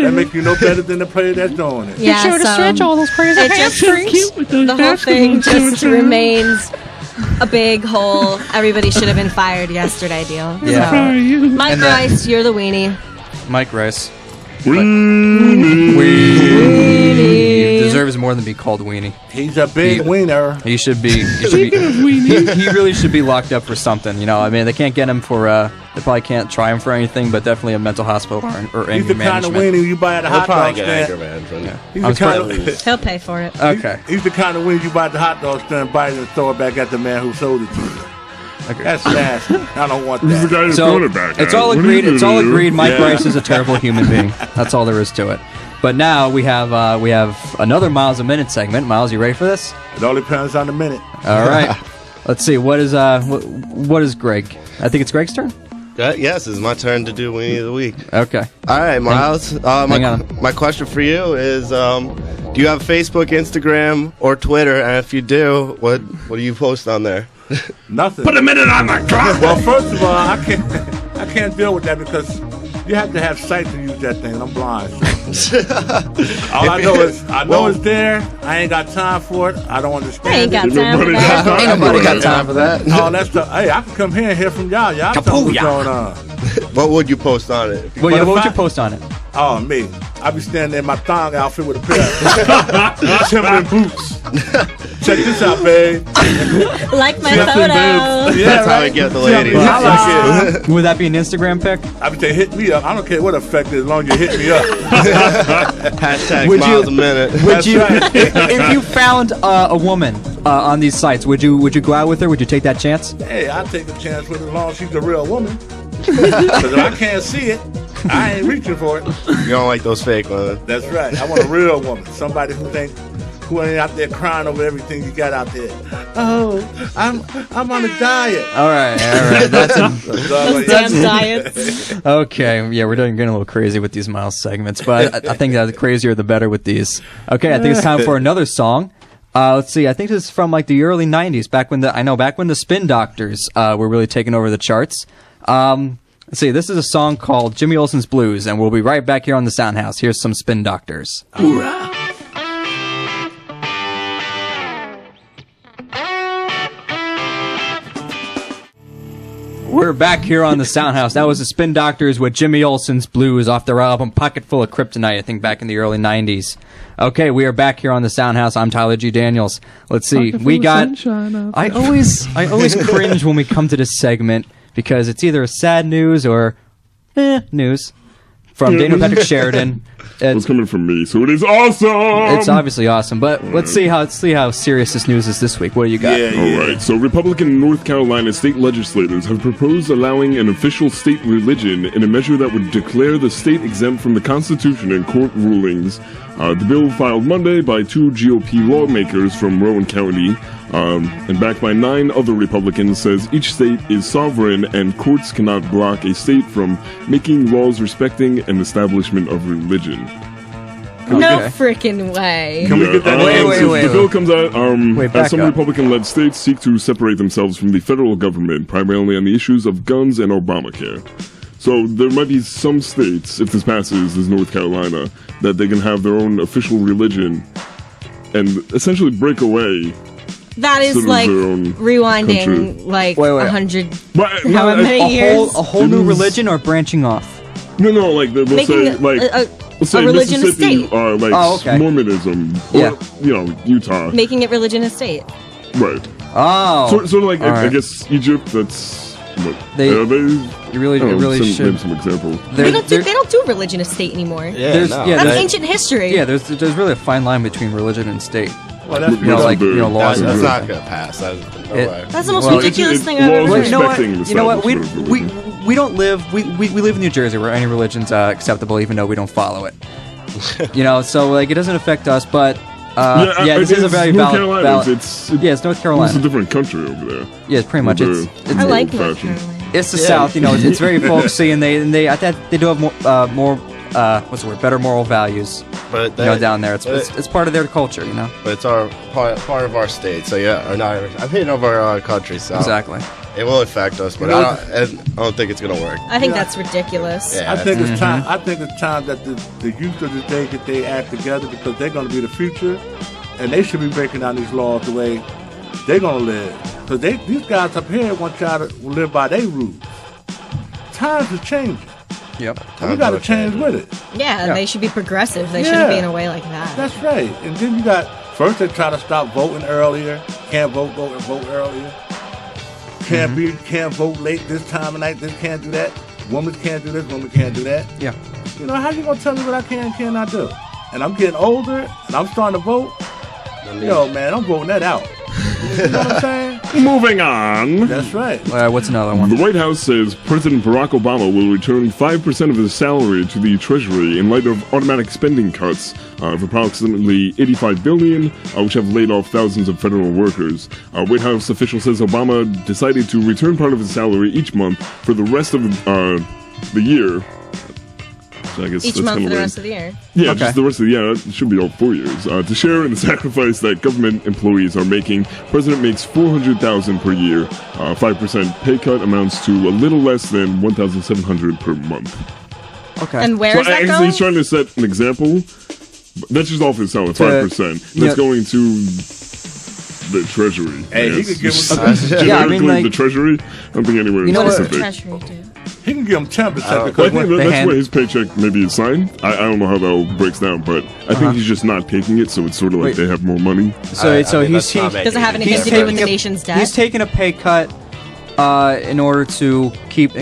That makes you no better than the player that's doing it. Yeah, sure to stretch all those crazy hamstrings. The whole thing just remains a big hole. Everybody should have been fired yesterday deal. Yeah. So, Mike Rice, you're the weenie. Mike Rice. Weenie. He deserves more than be called weenie. He's a big wiener. He should be. He really should be locked up for something. You know, I mean, they can't get him for. They probably can't try him for anything, but definitely a mental hospital or anger He's the kind of weenie you buy at a hot dog stand. He's the kind of, he'll pay for it. Okay. He's the kind of weenie you buy at the hot dog stand, buy it and throw it back at the man who sold it to you. Okay. That's nasty. I don't want that. The guy So it back it's at. all What agreed. are you It's all gonna do? agreed. Mike Rice is a terrible human being. That's all there is to it. But now we have another Miles a Minute segment. Miles, you ready for this? It all depends on the minute. All right. Let's see. What is Greg? I think it's Greg's turn. Yes, it's my turn to do Weenie of the Week. Okay. All right, Miles. Hang on. My question for you is, do you have Facebook, Instagram, or Twitter? And if you do, what do you post on there? Nothing. Put a minute on the clock. Well, first of all, I can't deal with that because you have to have sight to use that thing, and I'm blind. So. All I know is it's there. I ain't got time for it. I don't understand. I ain't got time for that. Ain't nobody got time for that. Oh, that's the. Hey, I can come here and hear from y'all. Y'all tell me what's going on. What would you post on it? What would you post on it? Oh, me. I be standing there in my thong outfit with a pair of Timberland boots. Check this out, babe. Like my photo. Yeah, That's how I get the ladies. I like it. Would that be an Instagram pic? I would say hit me up. I don't care what effect it is, as long as you hit me up. Hashtag Would Miles you- a Minute. Would you, right. if you found a woman on these sites, would you go out with her? Would you take that chance? Hey, I'll take a chance with her as long as she's a real woman. Because if I can't see it, I ain't reaching for it. You don't like those fake ones. That's right. I want a real woman. Somebody who ain't out there crying over everything you got out there. Oh, I'm on a diet. All right. That's Those damn diets. okay. Yeah, we're getting a little crazy with these Miles segments, but I think that the crazier the better with these. Okay, I think it's time for another song. Let's see. I think this is from like the early '90s, back when the Spin Doctors were really taking over the charts. Let's see. This is a song called Jimmy Olsen's Blues, and we'll be right back here on the Soundhouse. Here's some Spin Doctors. Hoorah. We're back here on the Soundhouse. That was the Spin Doctors with Jimmy Olsen's Blues off their album Pocket Full of Kryptonite, I think back in the early 90s. Okay, we are back here on the Soundhouse. I'm Tyler G. Daniels. Let's see. We got... I always cringe when we come to this segment because it's either sad news or news from Daniel Patrick Sheridan. It's coming from me, so it is awesome. It's obviously awesome, but let's see how serious this news is this week. What do you got? All right. So, Republican North Carolina state legislators have proposed allowing an official state religion in a measure that would declare the state exempt from the Constitution and court rulings. The bill filed Monday by 2 GOP lawmakers from Rowan County and backed by 9 other Republicans says each state is sovereign and courts cannot block a state from making laws respecting an establishment of religion. No freaking way. Can we get that? The bill comes out back as some up. Republican-led states seek to separate themselves from the federal government, primarily on the issues of guns and Obamacare. So there might be some states, if this passes, as North Carolina, that they can have their own official religion and essentially break away. That is sort of like their own rewinding country. like Wait. 100, But, how many years? A whole new religion or branching off? No, like they'll Making say like let's say religion a Mississippi state. or like Mormonism, or Utah, Making it religion a state. right? Oh, Sort of like all I right. guess Egypt. That's what They- they You really should. name some example. They don't do religion a state anymore. That's ancient history. Yeah, there's really a fine line between religion and state. Well, that's laws. That's not gonna pass. No way. That's the most ridiculous thing I've ever heard. You know what? We don't live. We live in New Jersey where any religion's acceptable, even though we don't follow it. So like it doesn't affect us, but this is a very valid. It's North Carolina. It's a different country over there. Yeah, it's pretty much. It's I like North Carolina. It's the South. It's very folksy, and they I think they do have more what's the word? Better moral values. But down there, it's part of their culture, But it's our part of our state, so or not. I mean, of our country, so exactly. It will affect us, but I don't think it's gonna work. I think that's ridiculous. I think it's time. I think it's time that the youth of the day get they act together because they're going to be the future, and they should be breaking down these laws the way they're going to live. Because these guys up here want y'all to live by their rules. Times are changing. Yep. And we got to change with it. Yeah, they should be progressive. They shouldn't be in a way like that. That's right. And then you got first they try to stop voting earlier. Can't vote earlier. Can't vote late this time of night. This can't do that. Women can't do this. Women can't do that. Yeah. How you gonna tell me what I can and cannot do? And I'm getting older and I'm starting to vote. Yo, man, I'm voting that out. You know what I'm saying? Moving on. That's right. What's another one? The White House says President Barack Obama will return 5% of his salary to the Treasury in light of automatic spending cuts of approximately $85 billion, which have laid off thousands of federal workers. White House official says Obama decided to return part of his salary each month for the rest of the year. So I guess each that's month for the weird. rest of the year. Yeah, just the rest of the year. It should be all 4 years. To share in the sacrifice that government employees are making, President makes $400,000 per year. 5% pay cut amounts to a little less than $1,700 per month. Okay. And where is that going? He's trying to set an example. That's just off his salary, 5%. That's going to the Treasury. Hey, he could give him the Treasury. I don't think anywhere specific. What does the Treasury do? He can give him 10% because I think that's where his paycheck maybe is signed. I don't know how that all breaks down, but I think he's just not taking it, so it's sort of like they have more money. So he's does it have anything to do with the nation's debt? He's taking a pay cut in order to keep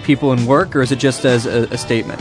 people in work, or is it just as a statement?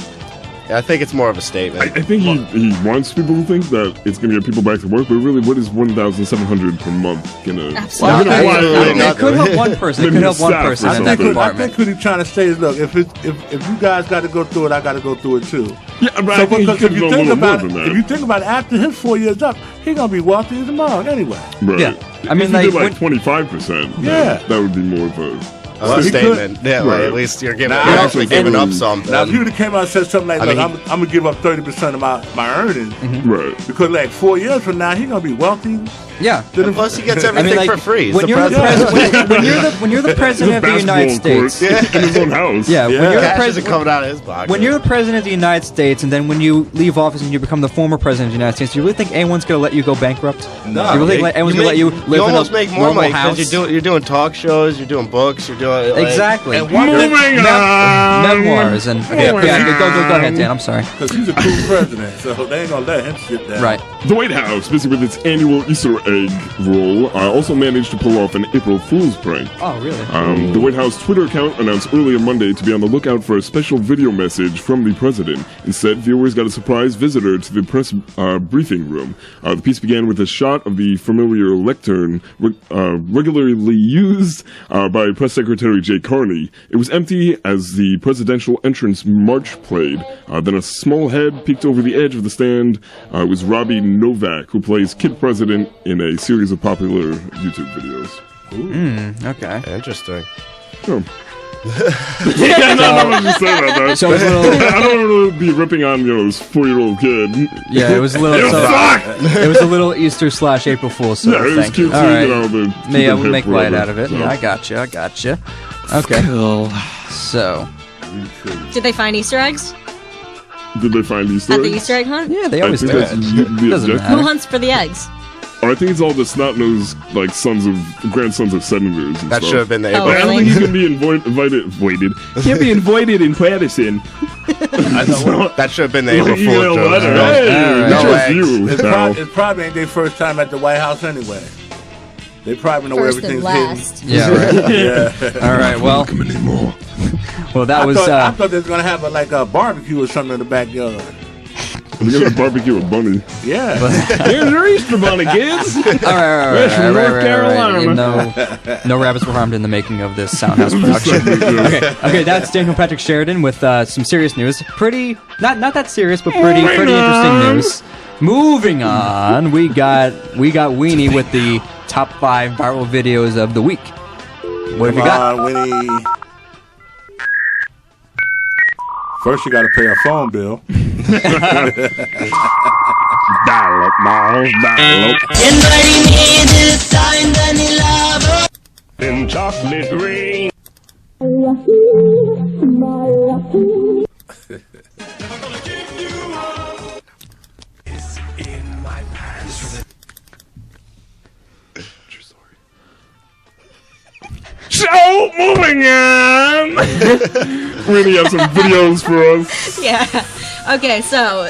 Yeah, I think it's more of a statement. I think he wants people to think that it's going to get people back to work, but really, what is $1,700 per month going to? Absolutely. It could help one person. It could help one person in that I department. think what he's trying to say is, look, if you guys got to go through it, I got to go through it too. Yeah, but I think he could go a little more than that. If you think about it, after his 4 years up, he's gonna be wealthy as a mug anyway. Right. Yeah. I mean, if you like, did 25%, Yeah. that would be more of a statement. Yeah, like, at least you're actually giving up something. Now, if you would have came out and said something like, look, I'm gonna give up 30% of my earnings, right? Because like 4 years from now, he's gonna be wealthy. Yeah. Plus, he gets everything for free. When you're the president of the United States, in his own house. Yeah. When you're the president coming out of his pocket. When you're the president of the United States, and then when you leave office and you become the former president of the United States, do you really think anyone's going to let you go bankrupt? No. You really think anyone's going to let you live you almost in a make more normal money house? because you're doing talk shows, you're doing books, you're doing exactly. And moving on. Memoirs and go ahead, Dan. I'm sorry. Because he's a cool president, so they ain't gonna let him sit down. Right. The White House, busy with its annual Easter egg roll, also managed to pull off an April Fool's prank. Oh, really? The White House Twitter account announced earlier Monday to be on the lookout for a special video message from the president. Instead, viewers got a surprise visitor to the press briefing room. The piece began with a shot of the familiar lectern regularly used by Press Secretary Jay Carney. It was empty as the presidential entrance march played. Then a small head peeked over the edge of the stand. It was Robbie Novak, who plays Kid President in a series of popular YouTube videos. Okay. Interesting. Oh. Yeah, no, I'm not just saying about that. So it was a little, I don't want to be ripping on this 4-year-old kid. yeah, it was a little. It was a little Easter / April Fool's sort of Yeah, it was thing. cute. All right. Yeah, we'll make light out of it. So. Yeah, I gotcha. Okay. Cool. So. Did they find Easter eggs Did they find Easter at eggs? the Easter egg hunt? Yeah, they I always think do. that's the Doesn't objective. matter. Who hunts for the eggs? Or I think it's all the snot-nosed, like, grandsons of senators and That stuff. should have been the Oh, Like, I don't really? think you can be invited. Can't be invited in Patterson. That should have been the April You Fool's know joke. what? No, Hey, no just eggs. you. It's, now. it probably ain't their first time at the White House anyway. They probably know First everything's and hidden. last. Yeah, right. Yeah. All right, well. Well, that was. I thought they was gonna have a barbecue or something in the backyard. We're going to barbecue a bunny. Yeah. Here's your Easter bunny, kids. All right. That's from North Carolina. No rabbits were harmed in the making of this Soundhouse production. Okay, that's Daniel Patrick Sheridan with some serious news. Pretty, not that serious, but pretty interesting news. Moving on, we got Weenie with the top 5 viral videos of the week. What have you got? Come on, Winnie. First, you got to pay a phone bill. Dial up, Miles, dial up. In chocolate rain. So, moving on. Really have some videos for us. Yeah. Okay, so,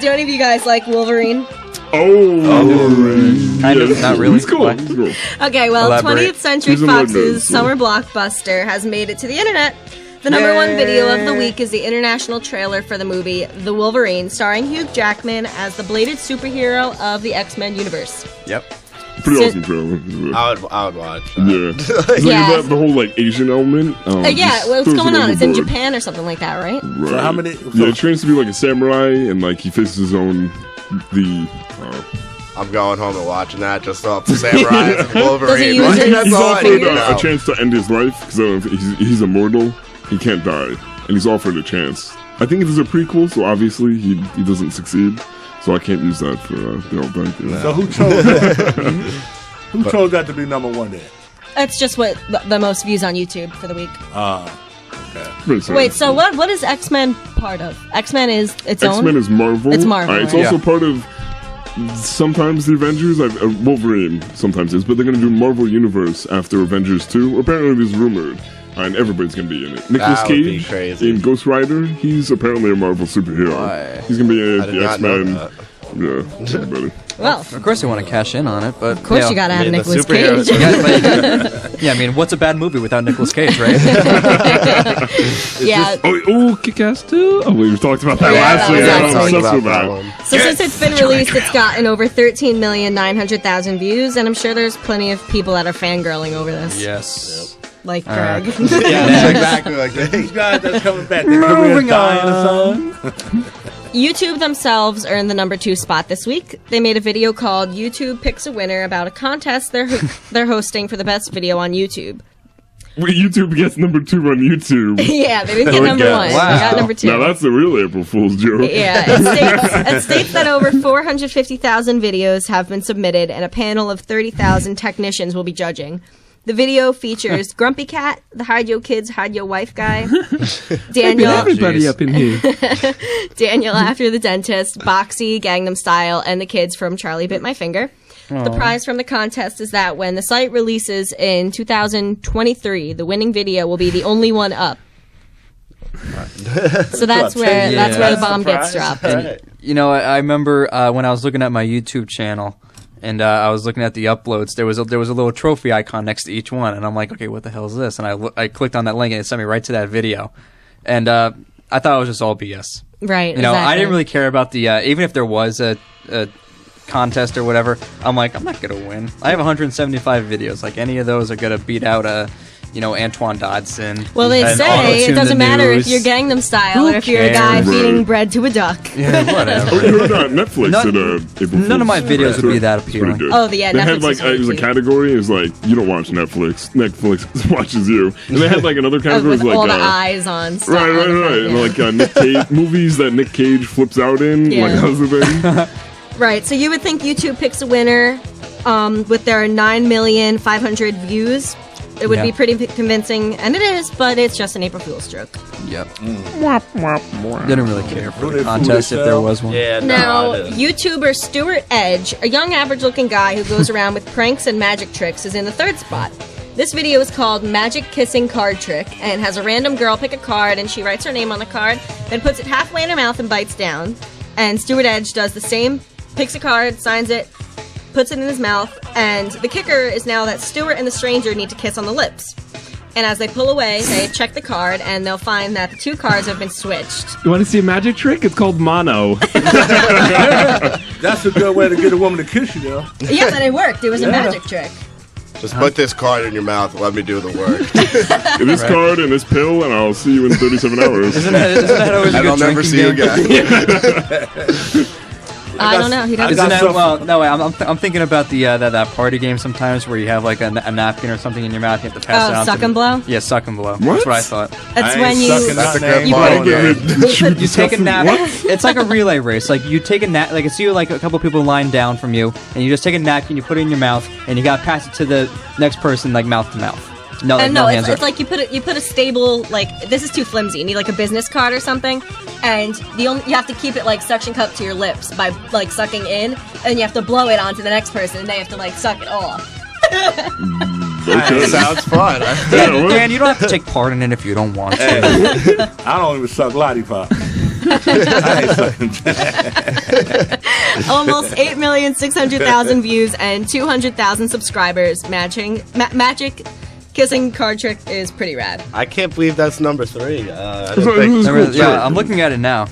do any of you guys like Wolverine? Kind of, not really. He's cool. Why? He's cool. Okay, well, Elaborate. 20th Century He's a nerd, Fox's so- summer blockbuster has made it to the internet. The number one video of the week is the international trailer for the movie The Wolverine, starring Hugh Jackman as the bladed superhero of the X-Men universe. Yep. Pretty So- awesome trailer. I would watch. Yeah. It's Yeah. the whole, like, Asian element. Yeah, just what's throws going it on? It's in overboard. Japan or something like that, right? Right. So how many- Yeah, he trains to be like a samurai, and like he faces his own I'm going home and watching that just off the Samurai and Wolverine. Does he use Like, his that's He's all I offered need to a know. chance to end his life because he's immortal. He can't die, and he's offered a chance. I think it is a prequel, so obviously he doesn't succeed. So I can't use that for the old bank. So who chose that? Who chose that to be number one there? That's just what the most views on YouTube for the week. Pretty Wait, so what is X-Men part of? X-Men is its own? X-Men is Marvel. It's Marvel, It's right? also part of sometimes the Avengers. Wolverine sometimes is, but they're going to do Marvel Universe after Avengers 2. Apparently, there's rumored, and everybody's going to be in it. Nicolas That would be Cage crazy. in Ghost Rider. He's apparently a Marvel superhero. Why? He's going to be in I did the not know X-Men. that. Yeah, everybody. Well, Of course they want to cash in on it, but... of course you gotta have the Nicolas superheroes- Cage. Yeah, I mean, what's a bad movie without Nicolas Cage, right? Yeah. Oh, Kick-Ass 2? Oh, we've talked about that Yeah, last that week. was I'm last week. obsessed with that that. one. So since it's been released, it's gotten over 13,900,000 views, and I'm sure there's plenty of people that are fangirling over this. Yes. Like Greg. Yeah, exactly like that. These guys that's coming back, their careers dying or something. YouTube themselves earned the number 2 spot this week. They made a video called YouTube Picks a Winner about a contest they're hosting for the best video on YouTube. YouTube gets number 2 on YouTube. Yeah, they didn't get number 1. They got number 2. Now that's a real April Fool's joke. Yeah, it states that over 450,000 videos have been submitted, and a panel of 30,000 technicians will be judging. The video features Grumpy Cat, the Hide Yo Kids, Hide Yo Wife guy, Daniel, Everybody up in here. Daniel After the Dentist, Boxy, Gangnam Style, and the kids from Charlie Bit My Finger. The prize from the contest is that when the site releases in 2023, the winning video will be the only one up. So that's where the bomb gets dropped. You know, I remember when I was looking at my YouTube channel, and I was looking at the uploads. There was a little trophy icon next to each one, and I'm like, okay, what the hell is this? And I clicked on that link, and it sent me right to that video. And I thought it was just all BS. Right. You know, exactly. I didn't really care about the even if there was a contest or whatever. I'm like, I'm not gonna win. I have 175 videos. Like any of those are gonna beat out Antoine Dodson. Well, they and say auto-tune it doesn't the matter if news. you're Gangnam Style Who or if you're a guy cares? feeding bread to a duck. Yeah, whatever. Oh, you heard on Netflix None of my videos would be that It's pretty appealing. good. Oh, yeah, They Netflix had like is really it was a cute. category is like you don't watch Netflix. Netflix watches you. And they had like another category With is like all the eyes on stuff. right. Yeah. And, like Nick Cage movies that Nick Cage flips out in. Yeah. Like how's the thing? Right, so you would think YouTube picks a winner with their 9,500,000 views. It would Yeah. be pretty convincing, and it is, but it's just an April Fool's joke. Yep. Didn't really care for the contest if there was one. Yeah, Now, YouTuber Stuart Edge, a young average-looking guy who goes around with pranks and magic tricks, is in the third spot. This video is called Magic Kissing Card Trick and has a random girl pick a card and she writes her name on the card, then puts it halfway in her mouth and bites down. And Stuart Edge does the same, picks a card, signs it, puts it in his mouth, and the kicker is now that Stuart and the stranger need to kiss on the lips. And as they pull away, they check the card, and they'll find that the two cards have been switched. You want to see a magic trick? It's called mono. That's a good way to get a woman to kiss you, though. Yeah, but it worked. It was a magic trick. Just put this card in your mouth and let me do the work. This card and this pill, and I'll see you in 37 hours. Isn't that always a And good I'll never drinking see you game? again. I don't know. He doesn't. Isn't that, well, no, I'm thinking about the that party game sometimes where you have like a napkin or something in your mouth, you have to pass it Oh, on. suck and blow? Yeah, suck and blow. What? That's what I thought. That's when you That's a good you part. You take a nap. It's like a relay race. Like you take a nap. Like it's you like a couple people lying down from you, and you just take a napkin, you put it in your mouth, and you gotta pass it to the next person like mouth to mouth. No, like, no, hands it's up. like you put a stable, like, this is too flimsy. You need like a business card or something, and you have to keep it like suction cup to your lips by like sucking in, and you have to blow it onto the next person, and they have to like suck it off. Okay. Sounds fun. Dan, you don't have to take part in it if you don't want to. Hey, I don't even suck lollipops. I ain't sucking. Almost 8,600,000 views and 200,000 subscribers. Magic Kissing Card Trick is pretty rad. I can't believe that's number 3. I don't think. Yeah, I'm looking at it now.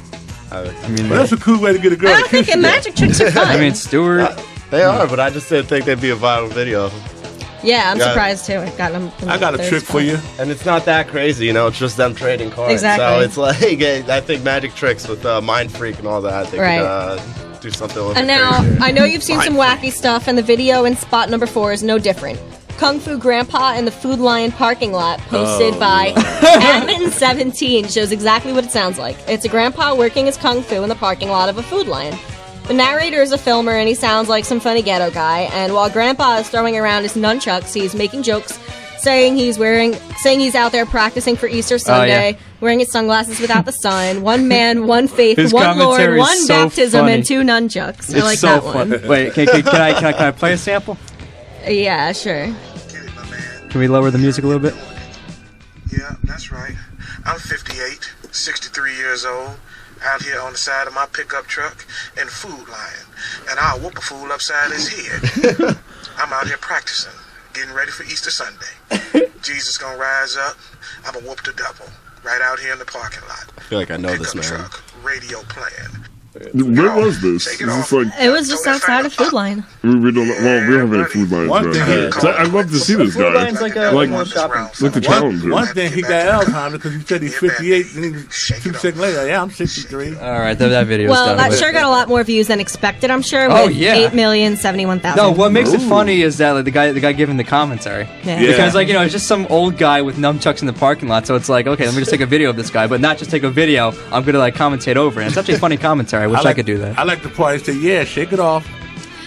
I mean, Well, that's a cool way to get a girl I to don't think kiss you. magic tricks are fun. I mean, Stuart. They are, but I just didn't think they'd be a viral video. yeah, I'm Yeah. surprised too. I got them. I got a trick for you. And it's not that crazy, it's just them trading cards. Exactly. So it's like, I think magic tricks with Mind Freak and all that, they Right. could do something a little And bit now, crazier. I know you've seen some wacky stuff, and the video in spot number 4 is no different. Kung Fu Grandpa in the Food Lion parking lot, posted by Admin17, shows exactly what it sounds like. It's a grandpa working his kung fu in the parking lot of a Food Lion. The narrator is a filmer, and he sounds like some funny ghetto guy. And while Grandpa is throwing around his nunchucks, he's making jokes, saying he's out there practicing for Easter Sunday, wearing his sunglasses without the sun. One man, one faith, His one Lord, commentary is one so baptism, funny. and 2 nunchucks. I It's like so that fun. one. Wait, can I play a sample? Yeah, sure. Can we lower the music a little bit? Yeah, that's right. I'm 58, 63 years old, out here on the side of my pickup truck in Food Lion, and I'll whoop a fool upside his head. I'm out here practicing, getting ready for Easter Sunday. Jesus gonna rise up, I'm gonna whoop the devil, right out here in the parking lot. I feel like I know this man. Truck, radio playing. Where was this? Is this like It was just outside of Food Lion. we don't have any food lines One around thing here. is- So I'd love to see this guy. Line's like a Like the challenger. One thing he got Alzheimer's because he said he's 58 and he was 2 seconds later. Yeah, I'm 63. All right, that video. Well, that sure got a lot more views than expected, I'm sure. Oh, with yeah. 8,071,000. No, what makes it funny is that like, the guy giving the commentary. Yeah. Because it's just some old guy with nunchucks in the parking lot. So it's like, okay, let me just take a video of this guy, but not just take a video. I'm gonna like commentate over it. It's actually a funny commentary. I wish I could do that. I like the part he said, yeah, shake it off.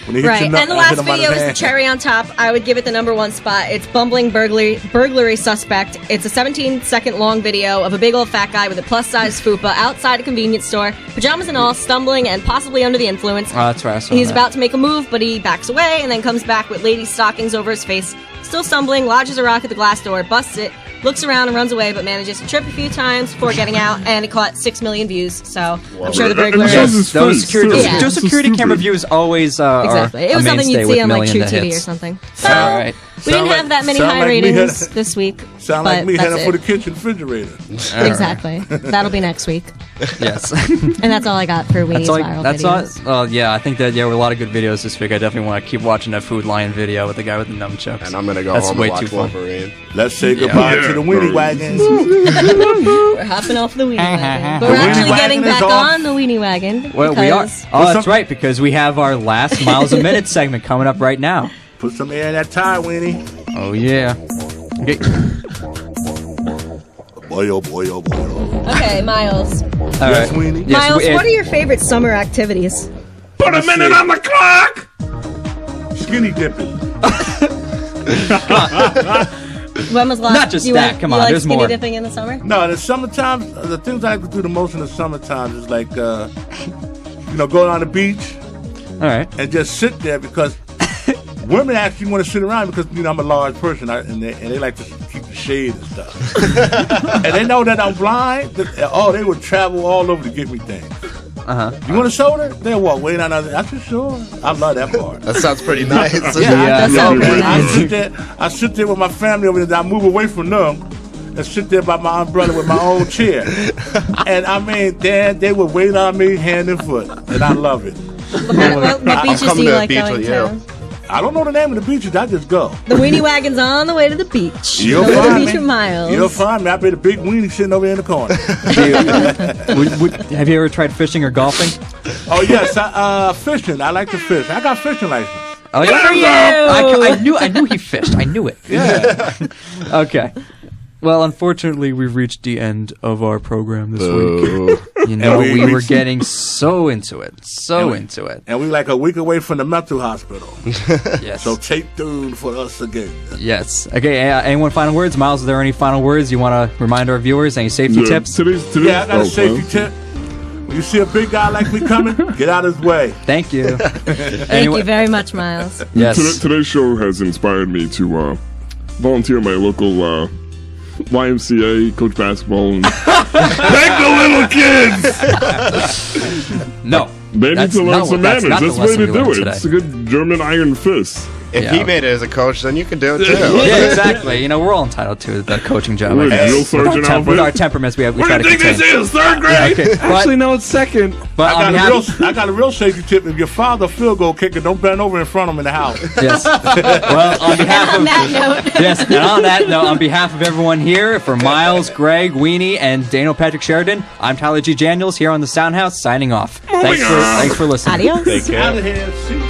When he hit Right, your nut, and the I hit last him on his video is the hand. cherry on top. I would give it the number 1 spot. It's bumbling burglary suspect. It's a 17-second long video of a big old fat guy with a plus-size fupa outside a convenience store, pajamas and all, stumbling and possibly under the influence. Oh, that's right. I saw He's that. about to make a move, but he backs away and then comes back with lady stockings over his face. Still stumbling, lodges a rock at the glass door, busts it, looks around and runs away, but manages to trip a few times before getting out, and it caught 6 million views. So I'm sure the burglar. Those security, Yeah. those security camera views always Exactly. are It was a something mainstay you'd with see on like million True TV hits. or something. So All right. We didn't have that many high ratings this week. Sound like me heading for the kitchen refrigerator. Exactly. That'll be next week. Yes. And that's all I got for Weenie's viral videos. Yeah, I think that with a lot of good videos this week. I definitely want to keep watching that Food Lion video with the guy with the nunchucks. And I'm gonna go home and watch Wolverine. Let's say goodbye to the Weenie Wagons. We're hopping off the Weenie Wagon. But we're actually getting back on the Weenie Wagon. Well, we are. Oh, that's right, because we have our last Miles a Minute segment coming up right now. Put some air in that tire, Weenie. Oh, yeah. Okay. Boy, oh boy, oh boy. Okay, Miles. All right. Weenie. Yes, Miles, what are your favorite summer activities? Put a minute on the clock! Skinny dipping. When was last? Not just that. Come on, like there's skinny more. dipping in the summer? No, in the summertime, the things I like to do the most in the summertime is like, go on the beach. All right. And just sit there because women actually want to sit around because, I'm a large person and they like to keep the shade and stuff. And they know that I'm blind. They would travel all over to get me things. You want a soda? They'll walk way down there. I said, sure. I love that part. That sounds pretty nice. I sit there with my family over there. I move away from them and sit there by my umbrella with my own chair. And I mean, they would wait on me hand and foot. And I love it. What beaches do you like going to? I don't know the name of the beaches. I just go. The Weenie Wagon's on the way to the beach. You'll find find the beach me. with Miles. You'll find me. I bet a big weenie sitting over in the corner. Have you ever tried fishing or golfing? Oh yes, fishing. I like to fish. I got fishing license. Oh, yeah. For you. I knew he fished. I knew it. Yeah. Okay. Well, unfortunately, we've reached the end of our program this week. We were getting so into it. And we like a week away from the mental hospital. Yes. So take tuned for us again. Yes. Okay, anyone final words? Miles, are there any final words you want to remind our viewers? Any safety tips? Yeah, I got a safety tip. When you see a big guy like me coming, get out of his way. Thank you. Thank you very much, Miles. Yes. Today's show has inspired me to volunteer my local YMCA, coach basketball, and beg the little kids. No, they need to learn some manners. That's the way to do it. Today. It's a good German iron fist. If he made it as a coach, then you can do it too. Yeah, exactly. We're all entitled to the coaching job. With drill sergeant outfit. With our temperaments, we try to think this is? Third grade? Okay, Actually, no, it's second. But I got a real safety tip. If your father a field goal kicker, don't bend over in front of him in the house. Yes. Well, on behalf on that note. Yes, and on that note, on behalf of everyone here, for Miles, Greg, Weenie, and Daniel Patrick Sheridan, I'm Tyler G. Daniels here on the Soundhouse, signing off. Thanks for listening. Adios. Take care. Out of here. See you.